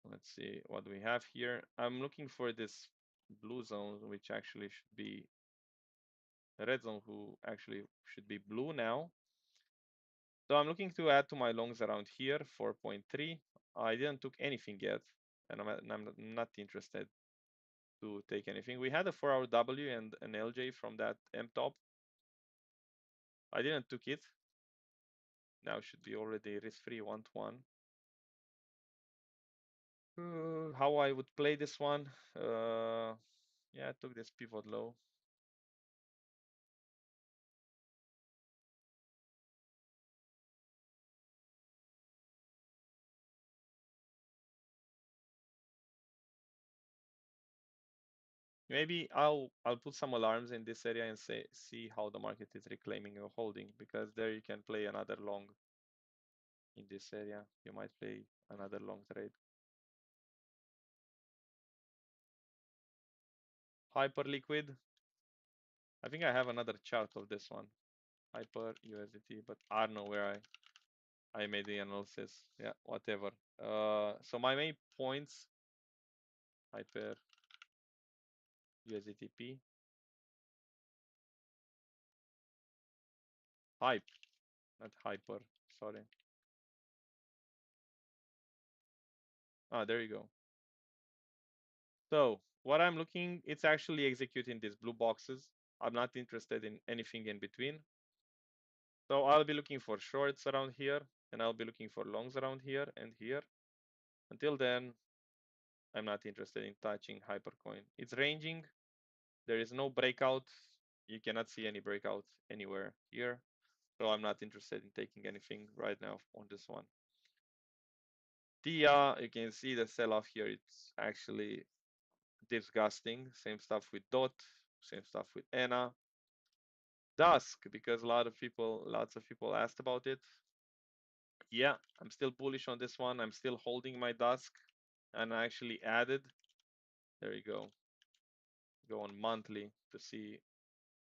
Let's see what we have here. I'm looking for this blue zone, which actually should be red zone, who actually should be blue now. So I'm looking to add to my longs around here, 4.3. I didn't took anything yet, and I'm not interested to take anything. We had a 4-hour W and an LJ from that M top. I didn't took it. Now should be already risk-free 1-to-1. How I would play this one? Yeah, I took this pivot low. Maybe I'll put some alarms in this area and see how the market is reclaiming or holding, because there you can play another long in this area. You might play another long trade. Hyper liquid. I think I have another chart of this one. Hyper USDT, but I don't know where I made the analysis. Yeah, whatever. So my main points, Hyper USDTP, hype, not hyper. Sorry. Ah, there you go. So what I'm looking, it's actually executing these blue boxes. I'm not interested in anything in between. So I'll be looking for shorts around here, and I'll be looking for longs around here and here. Until then, I'm not interested in touching Hypercoin. It's ranging. There is no breakout. You cannot see any breakout anywhere here. So I'm not interested in taking anything right now on this one. TIA, you can see the sell-off here. It's actually disgusting. Same stuff with DOT, same stuff with ENA. Dusk, because lots of people asked about it. Yeah, I'm still bullish on this one. I'm still holding my Dusk, and I actually added. There you go. Go on monthly to see.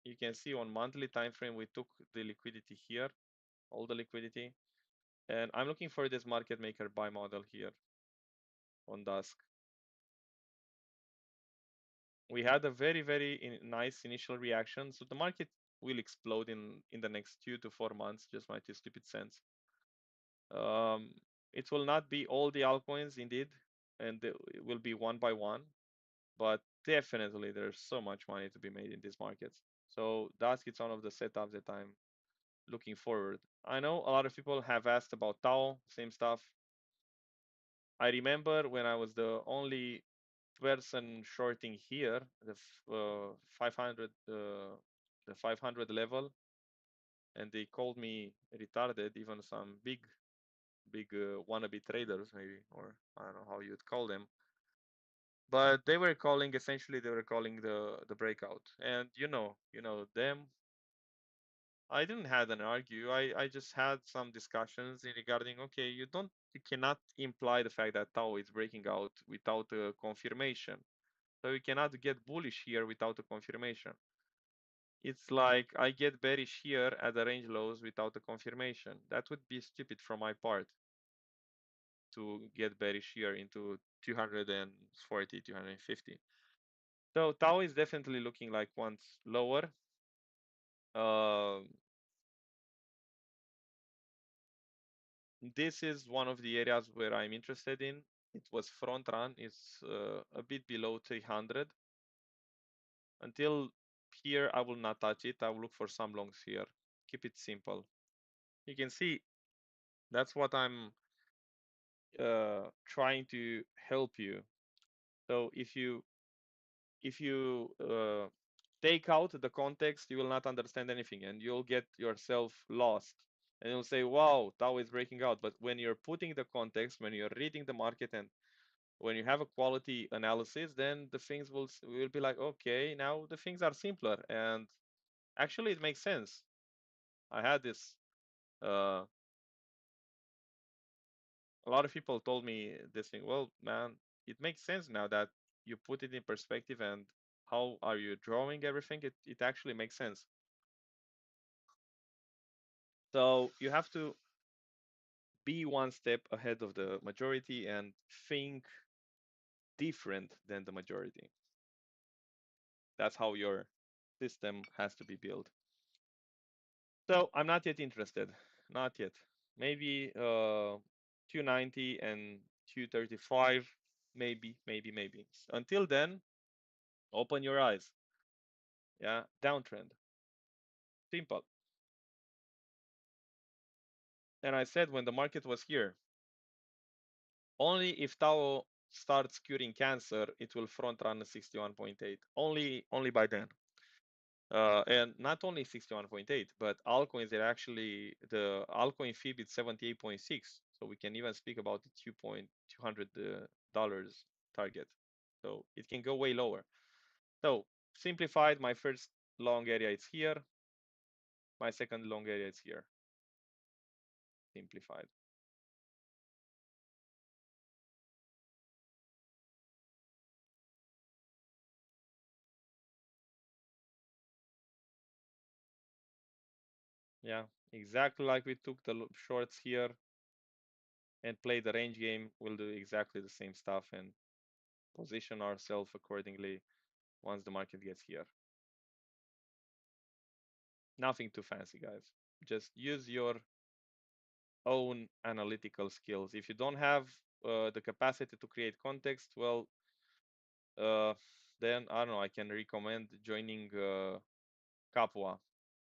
You can see on monthly time frame we took the liquidity here, all the liquidity, and I'm looking for this market maker buy model here on Dusk. We had a very nice initial reaction, so the market will explode in the next 2 to 4 months. Just my two stupid cents. Um, it will not be all the altcoins indeed, and it will be one by one, but definitely there's so much money to be made in these markets. So that's it's one of the setups that I'm looking forward. I know a lot of people have asked about Tao, same stuff. I remember when I was the only person shorting here, the 500, the 500 level, and they called me retarded. Even some big wannabe traders, maybe, or I don't know how you'd call them. But they were calling essentially they were calling the breakout, and you know them. I didn't have an argue. I just had some discussions regarding, okay, you cannot imply the fact that Tao is breaking out without a confirmation. So you cannot get bullish here without a confirmation. It's like I get bearish here at the range lows without a confirmation. That would be stupid from my part to get bearish here into 240, 250. So Tao is definitely looking like once lower. Um, this is one of the areas where I'm interested in. It was front run. It's a bit below 300. Until here, I will not touch it. I will look for some longs here. Keep it simple. You can see that's what I'm trying to help you. So if you take out the context, you will not understand anything, and you'll get yourself lost. And you'll say, "Wow, Tao is breaking out." But when you're putting the context, when you're reading the market, and when you have a quality analysis, then the things will be like, okay, now the things are simpler, and actually it makes sense. I had this. Uh, a lot of people told me this thing. Well, man, it makes sense now that you put it in perspective and how are you drawing everything. It actually makes sense. So you have to be one step ahead of the majority and think different than the majority. That's how your system has to be built. So I'm not yet interested. Not yet. Maybe 290 and 235. Maybe. Until then, open your eyes. Yeah, downtrend. Simple. And I said when the market was here, only if Tao starts curing cancer, it will front run 61.8. Only by then. And not only 61.8, but altcoins are actually the altcoin fib is 78.6. So we can even speak about the $200 target. So it can go way lower. So simplified, my first long area is here. My second long area is here. Simplified. Yeah, exactly like we took the shorts here and play the range game. We'll do exactly the same stuff and position ourselves accordingly once the market gets here. Nothing too fancy, guys. Just use your own analytical skills. If you don't have the capacity to create context, well, uh, then I don't know. I can recommend joining Capua.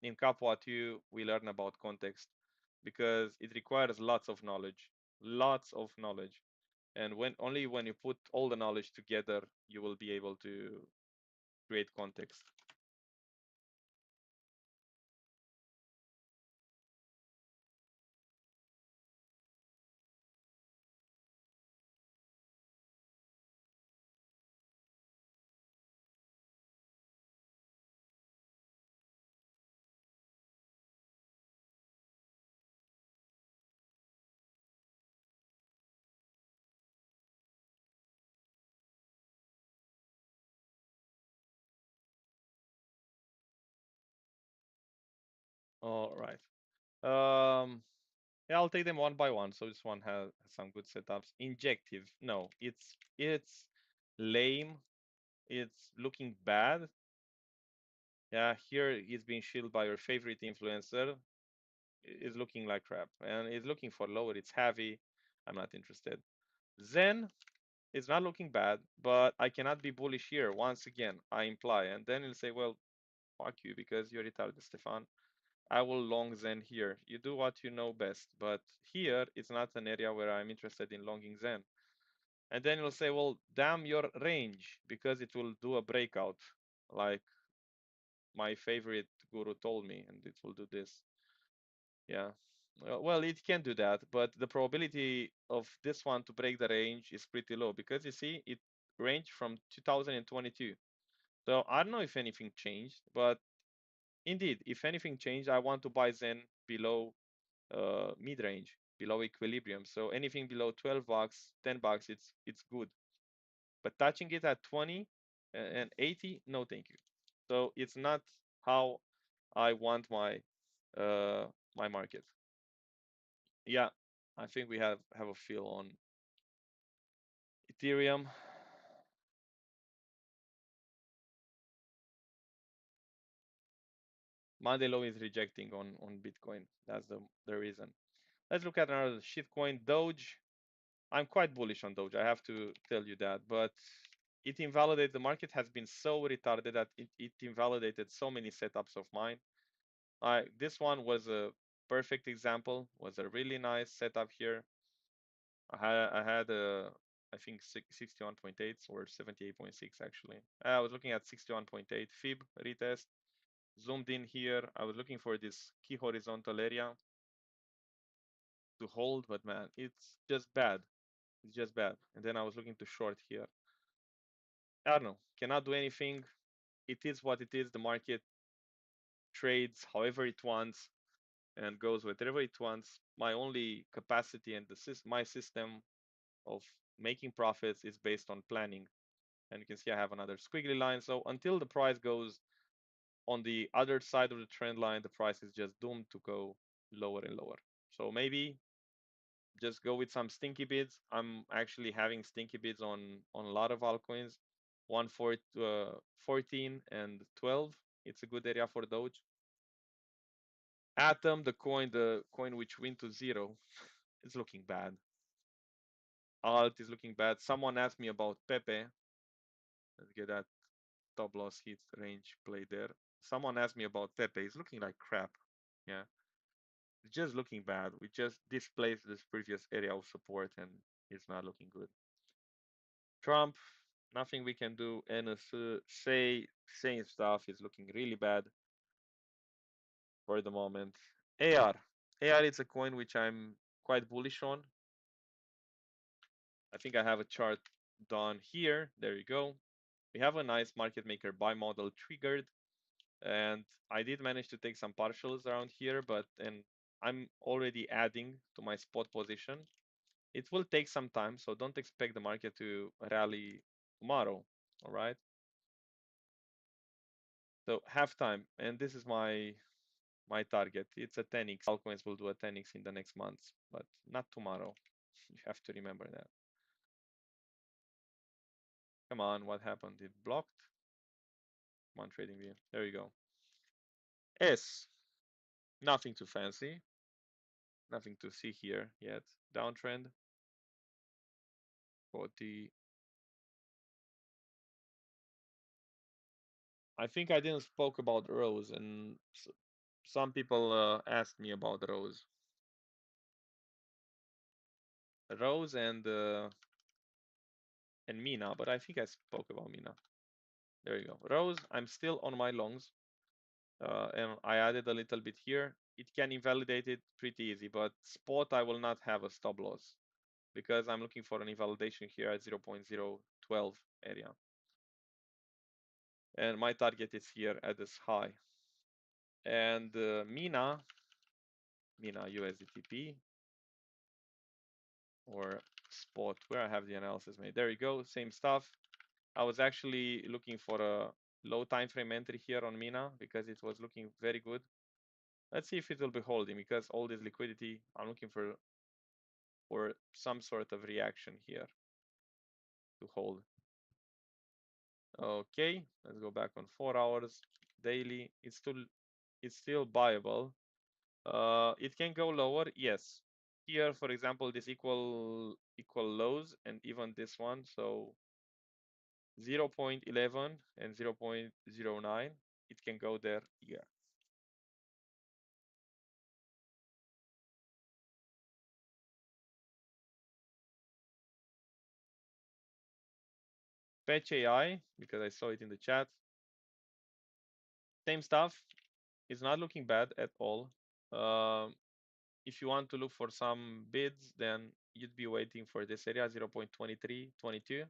In Capua 2, we learn about context because it requires lots of knowledge. And only when you put all the knowledge together, you will be able to create context. All right. Um, yeah, I'll take them one by one. So this one has some good setups. Injective, no, it's lame. It's looking bad. Yeah, here he's being shielded by your favorite influencer. It's looking like crap, and it's looking for lower. It's heavy. I'm not interested. Zen is not looking bad, but I cannot be bullish here. Once again, I imply, and then he'll say, "Well, fuck you, because you're retarded, Stefan. I will long Zen here. You do what you know best, but here it's not an area where I'm interested in longing Zen." And then you'll say, well, damn your range, because it will do a breakout, like my favorite guru told me, and it will do this. Yeah. Well, it can do that, but the probability of this one to break the range is pretty low because you see, it ranged from 2022. So I don't know if anything changed, but indeed, if anything changed, I want to buy Zen below mid-range, below equilibrium. So anything below 12 bucks, 10 bucks, it's good. But touching it at 20 and 80, no, thank you. So it's not how I want my market. Yeah, I think we have a feel on Ethereum. Monday low is rejecting on Bitcoin. That's the reason. Let's look at another shitcoin, Doge. I'm quite bullish on Doge. I have to tell you that, but it invalidated. The market has been so retarded that it invalidated so many setups of mine. This one was a perfect example. Was a really nice setup here. I had I think 61.8 or 78.6 actually. I was looking at 61.8 fib retest. Zoomed in here. I was looking for this key horizontal area to hold, but man, it's just bad. It's just bad. And then I was looking to short here. I don't know. Cannot do anything. It is what it is. The market trades however it wants and goes whatever it wants. My only capacity and my system of making profits is based on planning. And you can see I have another squiggly line. So until the price goes on the other side of the trend line, the price is just doomed to go lower and lower. So maybe just go with some stinky bids. I'm actually having stinky bids on a lot of altcoins. 14 and 12. It's a good area for Doge. Atom, the coin which went to zero, is looking bad. Alt is looking bad. Someone asked me about Pepe. Let's get that stop loss hit range play there. Someone asked me about Pepe. It's looking like crap. Yeah, it's just looking bad. We just displaced this previous area of support and it's not looking good. Trump, nothing we can do. Saying stuff is looking really bad for the moment. AR. AR is a coin which I'm quite bullish on. I think I have a chart done here. There you go. We have a nice market maker buy model triggered. And I did manage to take some partials around here, but and I'm already adding to my spot position. It will take some time, so don't expect the market to rally tomorrow. All right. So half time, and this is my target. It's a 10x. Altcoins will do a 10x in the next months, but not tomorrow. You have to remember that. Come on, what happened? It blocked. Come on, trading view. There you go. S. Nothing too fancy. Nothing to see here yet. Downtrend. 40. I think I didn't spoke about Rose, and some people asked me about Rose. Rose and Mina, but I think I spoke about Mina. There you go. Rose, I'm still on my longs, and I added a little bit here. It can invalidate it pretty easy, but spot I will not have a stop loss because I'm looking for an invalidation here at 0.012 area. And my target is here at this high. And Mina USDTP or spot, where I have the analysis made. There you go, same stuff. I was actually looking for a low time frame entry here on Mina because it was looking very good. Let's see if it will be holding, because all this liquidity, I'm looking for some sort of reaction here to hold. Okay, let's go back on 4 hours daily. It's still buyable. It can go lower, yes. Here, for example, this equal lows, and even this one, so 0.11 and 0.09, it can go there, yeah. Patch AI, because I saw it in the chat. Same stuff. It's not looking bad at all. If you want to look for some bids, then you'd be waiting for this area, 0.23, 22.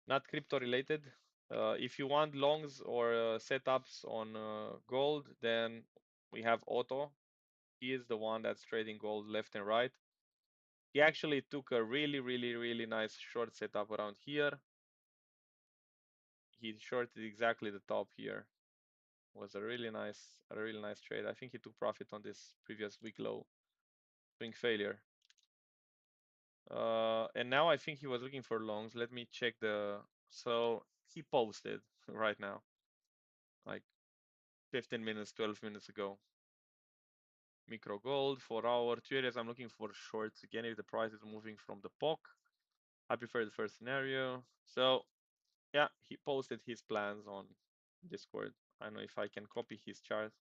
Not crypto related. If you want longs or setups on gold, then we have Otto. He is the one that's trading gold left and right. He actually took a really nice short setup around here. He shorted exactly the top here. Was a really nice trade. I think he took profit on this previous week low swing failure. And now I think he was looking for longs. Let me check the. So he posted right now, like 15 minutes, 12 minutes ago. Micro gold, 4 hour, 2 areas. I'm looking for shorts again if the price is moving from the POC. I prefer the first scenario. So yeah, he posted his plans on Discord. I don't know if I can copy his chart.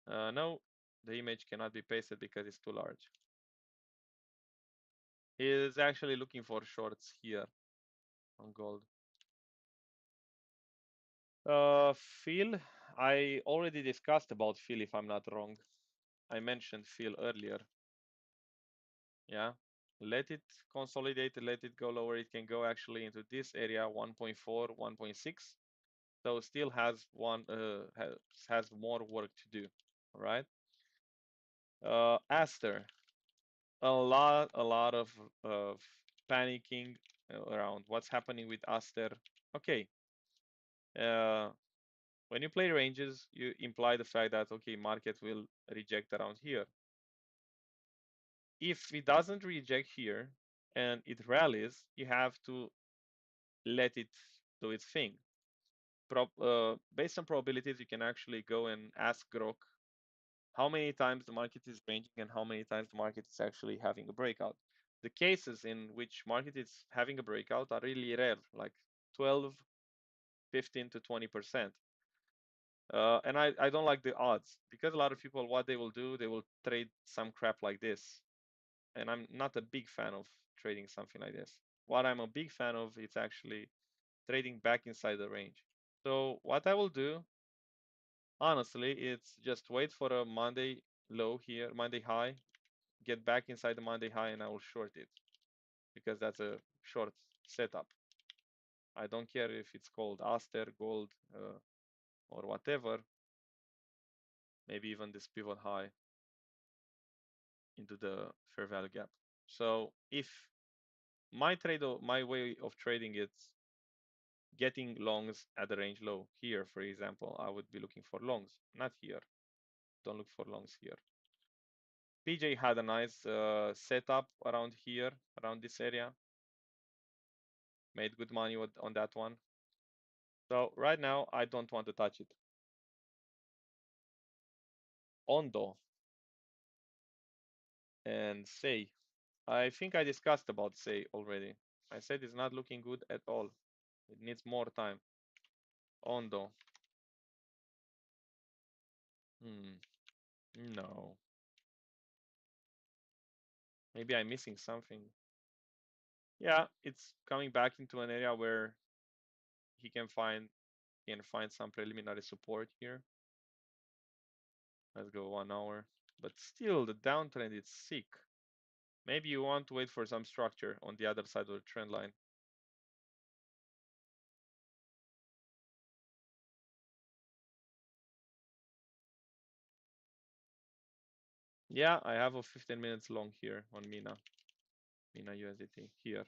No, the image cannot be pasted because it's too large. He is actually looking for shorts here on gold. Phil, I already discussed about Phil, if I'm not wrong. I mentioned Phil earlier. Yeah, let it consolidate, let it go lower. It can go actually into this area, 1.4, 1.6. So still has has more work to do. All right. Aster, a lot of panicking around what's happening with Aster. Okay. Uh, when you play ranges, you imply the fact that okay, market will reject around here. If it doesn't reject here and it rallies, you have to let it do its thing. Based on probabilities, you can actually go and ask Grok how many times the market is ranging and how many times the market is actually having a breakout. The cases in which market is having a breakout are really rare, like 12, 15 to 20%. And I don't like the odds, because a lot of people, what they will do, they will trade some crap like this. And I'm not a big fan of trading something like this. What I'm a big fan of is actually trading back inside the range. So what I will do, honestly, it's just wait for a Monday low here, Monday high, get back inside the Monday high, and I will short it, because that's a short setup. I don't care if it's called Aster, Gold, or whatever, maybe even this pivot high into the fair value gap. So if my way of trading is getting longs at the range low here, for example, I would be looking for longs, not here. Don't look for longs here. PJ had a nice setup around here, around this area. Made good money on that one. So right now, I don't want to touch it. Ondo and Say. I think I discussed about Say already. I said it's not looking good at all. It needs more time. Ondo. No. Maybe I'm missing something. Yeah, it's coming back into an area where he can find some preliminary support here. Let's go 1 hour. But still, the downtrend is sick. Maybe you want to wait for some structure on the other side of the trend line. Yeah, I have a 15 minutes long here on Mina USDT here.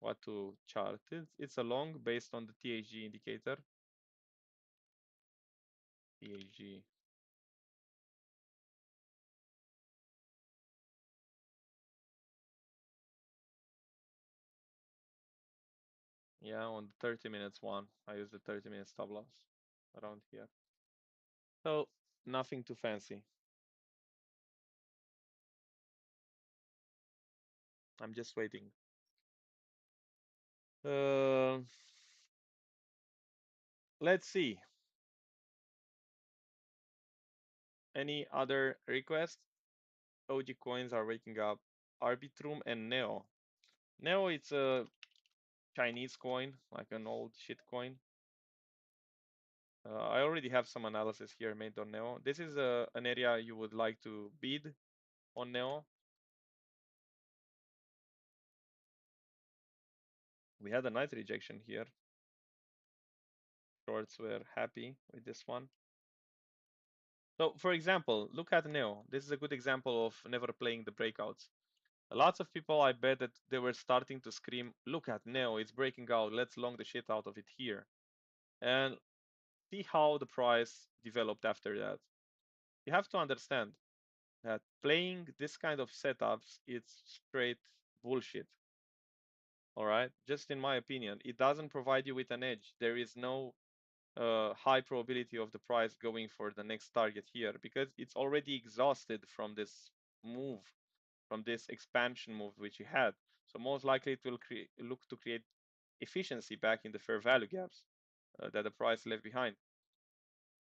What to chart? It's a long based on the THG indicator. EAG. Yeah, on the 30 minutes one, I use the 30 minute stop loss around here. So nothing too fancy. I'm just waiting. Uh, let's see. Any other requests? OG coins are waking up. Arbitrum and Neo. Neo, it's a Chinese coin, like an old shit coin. I already have some analysis here made on Neo. This is an area you would like to bid on Neo. We had a nice rejection here. Shorts were happy with this one. So, for example, look at Neo. This is a good example of never playing the breakouts. Lots of people, I bet that they were starting to scream, look at Neo, it's breaking out, let's long the shit out of it here. And see how the price developed after that. You have to understand that playing this kind of setups, it's straight bullshit. All right, just in my opinion, it doesn't provide you with an edge. There is no high probability of the price going for the next target here because it's already exhausted from this move, from this expansion move which you had. So most likely it will look to create efficiency back in the fair value gaps that the price left behind.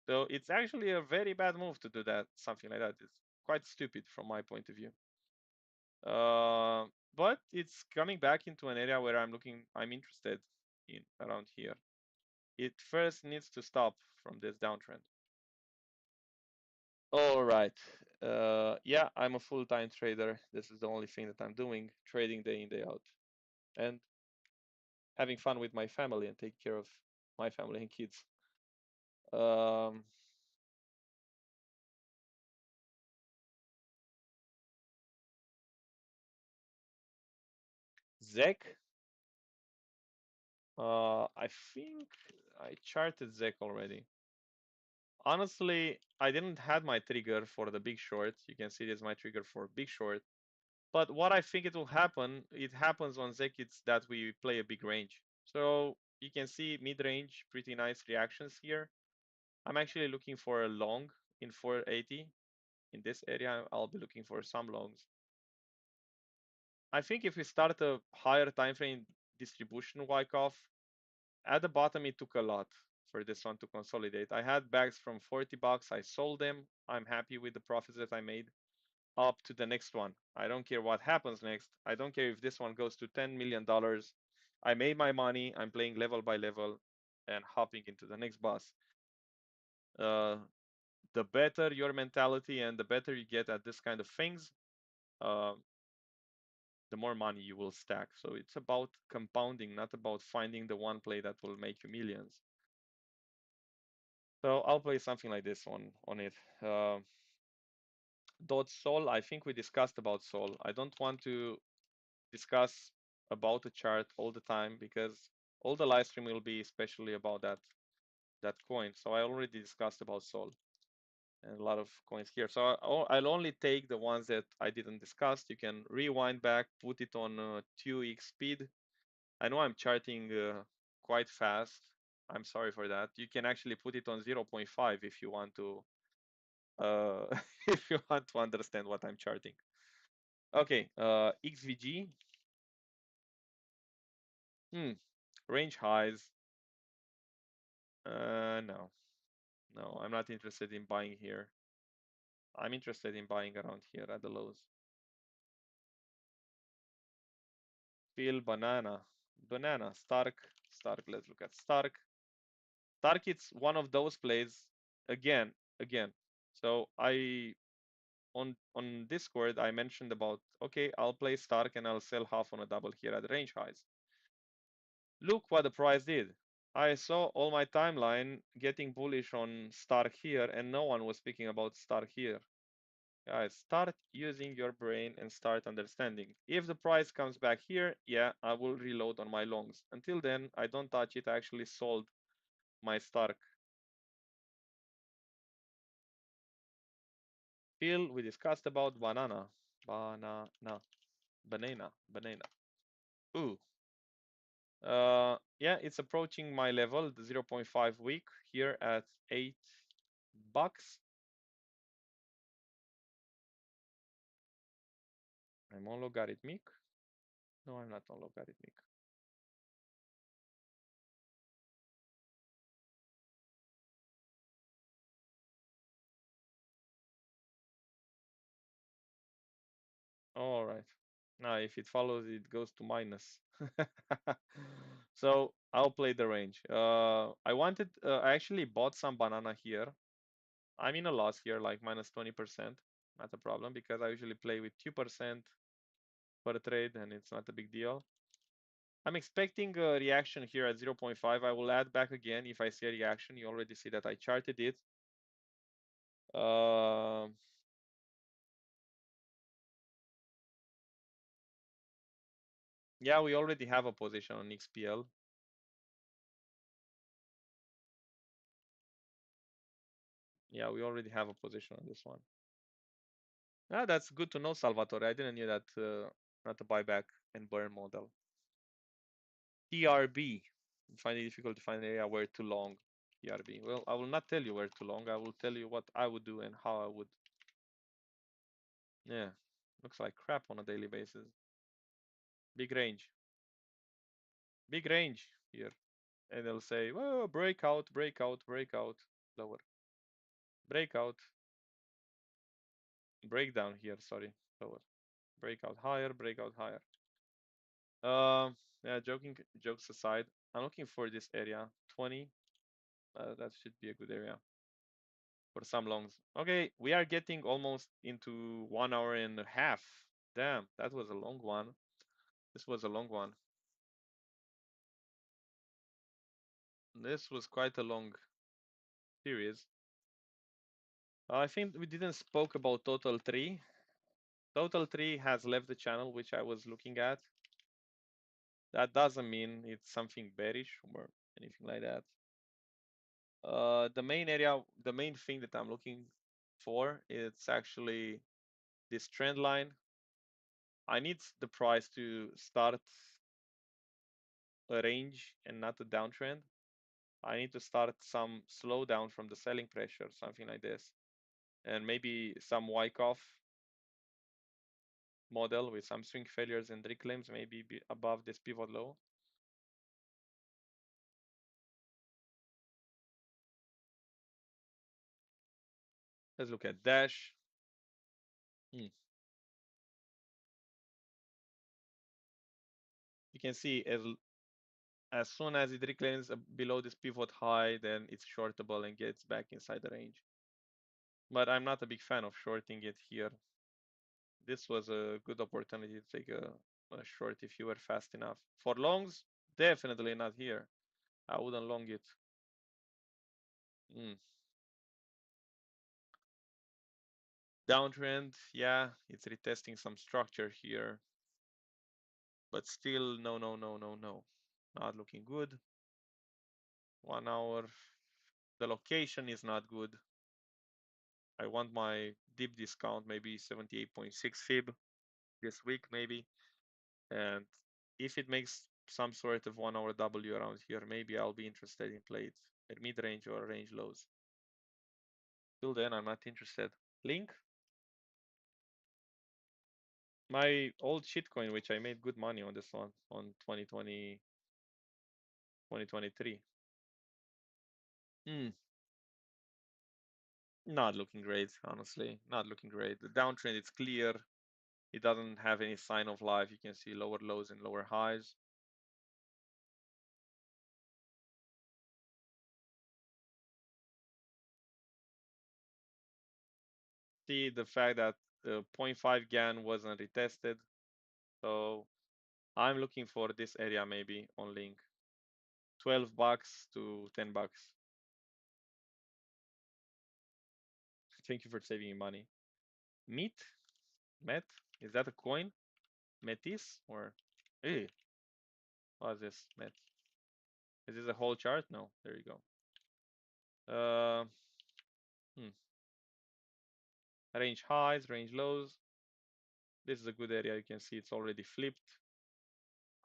So it's actually a very bad move to do that, something like that. It's quite stupid from my point of view. But it's coming back into an area where I'm interested in around here. It first needs to stop from this downtrend. All right. Yeah, I'm a full-time trader. This is the only thing that I'm doing, trading day in, day out, and having fun with my family and take care of my family and kids. Um, ZEC, I think I charted ZEC already. Honestly, I didn't have my trigger for the big short. You can see this is my trigger for big short. But what I think it will happen, it happens on ZEC, it's that we play a big range. So you can see mid-range, pretty nice reactions here. I'm actually looking for a long in 480. In this area, I'll be looking for some longs. I think if we start a higher time frame distribution Wyckoff, at the bottom it took a lot for this one to consolidate. I had bags from 40 bucks, I sold them. I'm happy with the profits that I made. Up to the next one. I don't care what happens next. I don't care if this one goes to $10 million. I made my money. I'm playing level by level and hopping into the next boss. Uh, the better your mentality and the better you get at this kind of things, uh, the more money you will stack. So it's about compounding, not about finding the one play that will make you millions. So I'll play something like this one on it. Dot Sol, I think we discussed about Sol. I don't want to discuss about the chart all the time because all the live stream will be especially about that coin. So I already discussed about Sol and a lot of coins here. So I'll only take the ones that I didn't discuss. You can rewind back, put it on 2x speed. I know I'm charting quite fast. I'm sorry for that. You can actually put it on 0.5 if you want to if you want to understand what I'm charting. Okay, XVG. Range highs. No, no, I'm not interested in buying here. I'm interested in buying around here at the lows. Phil, banana, Stark. Let's look at Stark. Stark, it's one of those plays. Again. So on Discord I mentioned about okay, I'll play Stark and I'll sell half on a double here at range highs. Look what the price did. I saw all my timeline getting bullish on Stark here, and no one was speaking about Stark here. Guys, start using your brain and start understanding. If the price comes back here, yeah, I will reload on my longs. Until then, I don't touch it. I actually sold my Stark. Pill we discussed about banana. Banana. Banana. Ooh. Yeah, it's approaching my level, the 0.5 week here at $8. I'm on logarithmic. No, I'm not on logarithmic. All right. Now, if it follows, it goes to minus. So I'll play the range. I actually bought some banana here. I'm in a loss here, like minus 20%. Not a problem because I usually play with 2% per trade and it's not a big deal. I'm expecting a reaction here at 0.5. I will add back again if I see a reaction. You already see that I charted it. Uh, yeah, we already have a position on XPL. Yeah, we already have a position on this one. Ah, that's good to know, Salvatore. I didn't know that not a buyback and burn model. TRB. Find it difficult to find an area where too long. TRB. Well, I will not tell you where too long. I will tell you what I would do and how I would. Yeah, looks like crap on a daily basis. Big range. Big range here. And they'll say, well, breakout, breakout, breakout, lower. Breakout, breakdown here, sorry, lower. Breakout higher, breakout higher. Yeah, jokes aside, I'm looking for this area, 20. That should be a good area for some longs. Okay, we are getting almost into 1 hour and a half. Damn, that was a long one. This was a long one. This was quite a long series. I think we didn't spoke about Total 3. Total 3 has left the channel, which I was looking at. That doesn't mean it's something bearish or anything like that. The main thing that I'm looking for, it's actually this trend line. I need the price to start a range and not a downtrend. I need to start some slowdown from the selling pressure, something like this, and maybe some Wyckoff model with some swing failures and reclaims, maybe above this pivot low. Let's look at Dash. You can see as soon as it reclaims below this pivot high, then it's shortable and gets back inside the range. But I'm not a big fan of shorting it here. This was a good opportunity to take a short if you were fast enough. For longs, definitely not here. I wouldn't long it. Mm. Downtrend, yeah, it's retesting some structure here. But still, no, no, no, no, no. Not looking good. 1 hour. The location is not good. I want my deep discount, maybe 78.6 fib this week, maybe. And if it makes some sort of 1 hour W around here, maybe I'll be interested in play it at mid range or range lows. Till then, I'm not interested. Link, my old shitcoin, which I made good money on this one on 2020, 2023. Not looking great, honestly. Not looking great. The downtrend, it's clear. It doesn't have any sign of life. You can see lower lows and lower highs. See the fact that the 0.5 GAN wasn't retested. So I'm looking for this area maybe on link. $12 to $10. Thank you for saving me money. Meat? Met? Is that a coin? Metis? Or eh, what is this? Met. Is this a whole chart? No. There you go. Hmm. Range highs, range lows. This is a good area. You can see it's already flipped.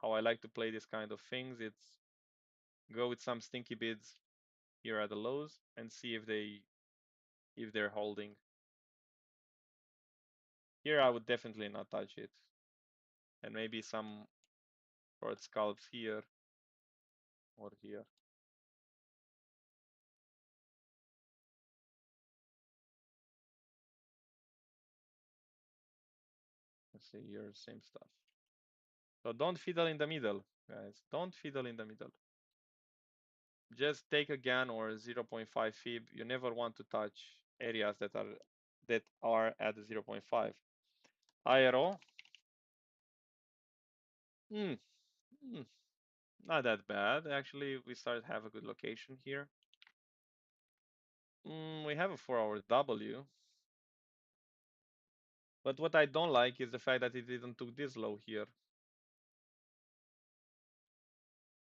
How I like to play this kind of things, it's go with some stinky bids here at the lows and see if they're holding. Here I would definitely not touch it. And maybe some short scalps here or here. Let's see here, same stuff. So don't fiddle in the middle, guys. Don't fiddle in the middle. Just take a GAN or 0.5 fib. You never want to touch areas that are at 0.5. IRO, mm, mm, not that bad. Actually, we started to have a good location here. We have a 4-hour W. But what I don't like is the fact that it didn't took this low here.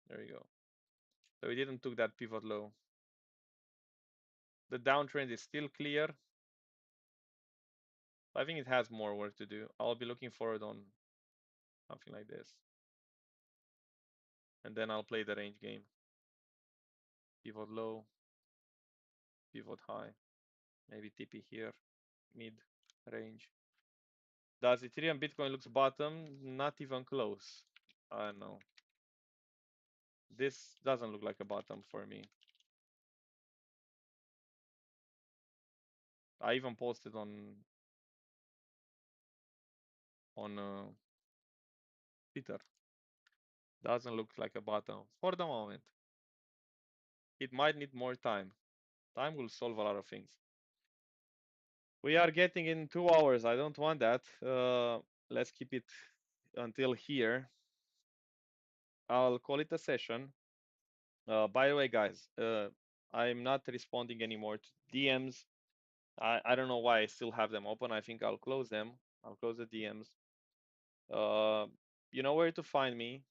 There you go. So it didn't took that pivot low. The downtrend is still clear. I think it has more work to do. I'll be looking forward on something like this. And then I'll play the range game. Pivot low, pivot high, maybe TP here, mid range. Does Ethereum Bitcoin looks bottom? Not even close. I don't know. This doesn't look like a bottom for me. I even posted on Twitter. Doesn't look like a bottom for the moment. It might need more time. Time will solve a lot of things. We are getting in 2 hours. I don't want that. Let's keep it until here. I'll call it a session. By the way, guys, I'm not responding anymore to DMs. I don't know why I still have them open. I think I'll close them. I'll close the DMs. You know where to find me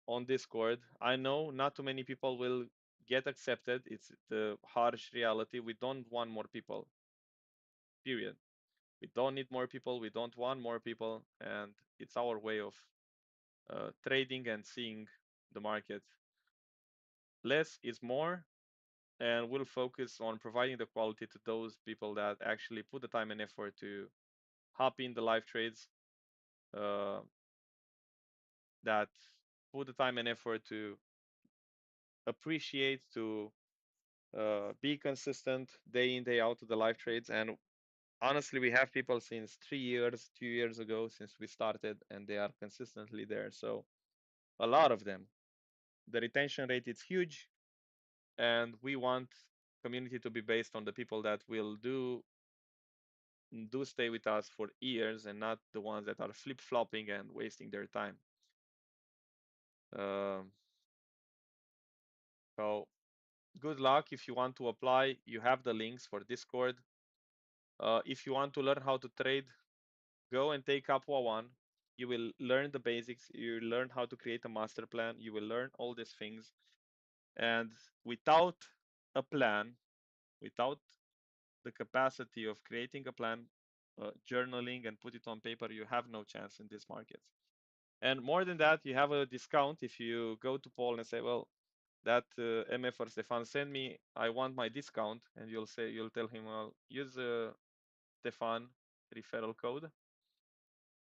on Discord. I know not too many people will get accepted. It's the harsh reality. We don't want more people. Period. We don't need more people. We don't want more people, and it's our way of trading and seeing the market. Less is more, and we'll focus on providing the quality to those people that actually put the time and effort to hop in the live trades, uh, that put the time and effort to appreciate, to be consistent day in, day out to the live trades. And honestly, we have people since 3 years, 2 years ago, since we started, and they are consistently there. So a lot of them. The retention rate is huge, and we want community to be based on the people that will do stay with us for years and not the ones that are flip-flopping and wasting their time. Um, so good luck. If you want to apply, you have the links for Discord. If you want to learn how to trade, go and take Capwa 1. You will learn the basics. You learn how to create a master plan. You will learn all these things. And without a plan, without the capacity of creating a plan, journaling, and put it on paper, you have no chance in these markets. And more than that, you have a discount if you go to Paul and say, well, that MF or Stefan send me, I want my discount. And you'll tell him, well, use Stefan referral code.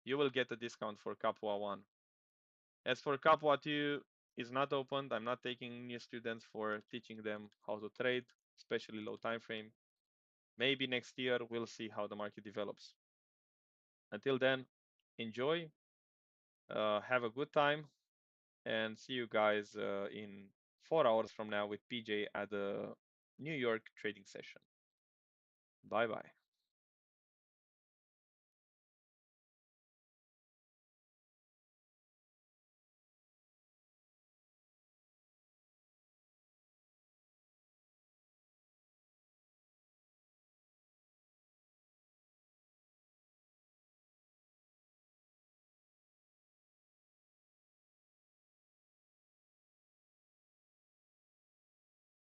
You will get a discount for Capwa 1. As for Capwa 2, is not opened. I'm not taking new students for teaching them how to trade, especially low time frame. Maybe next year we'll see how the market develops. Until then, enjoy, have a good time, and see you guys in 4 hours from now with PJ at the New York trading session. Bye bye.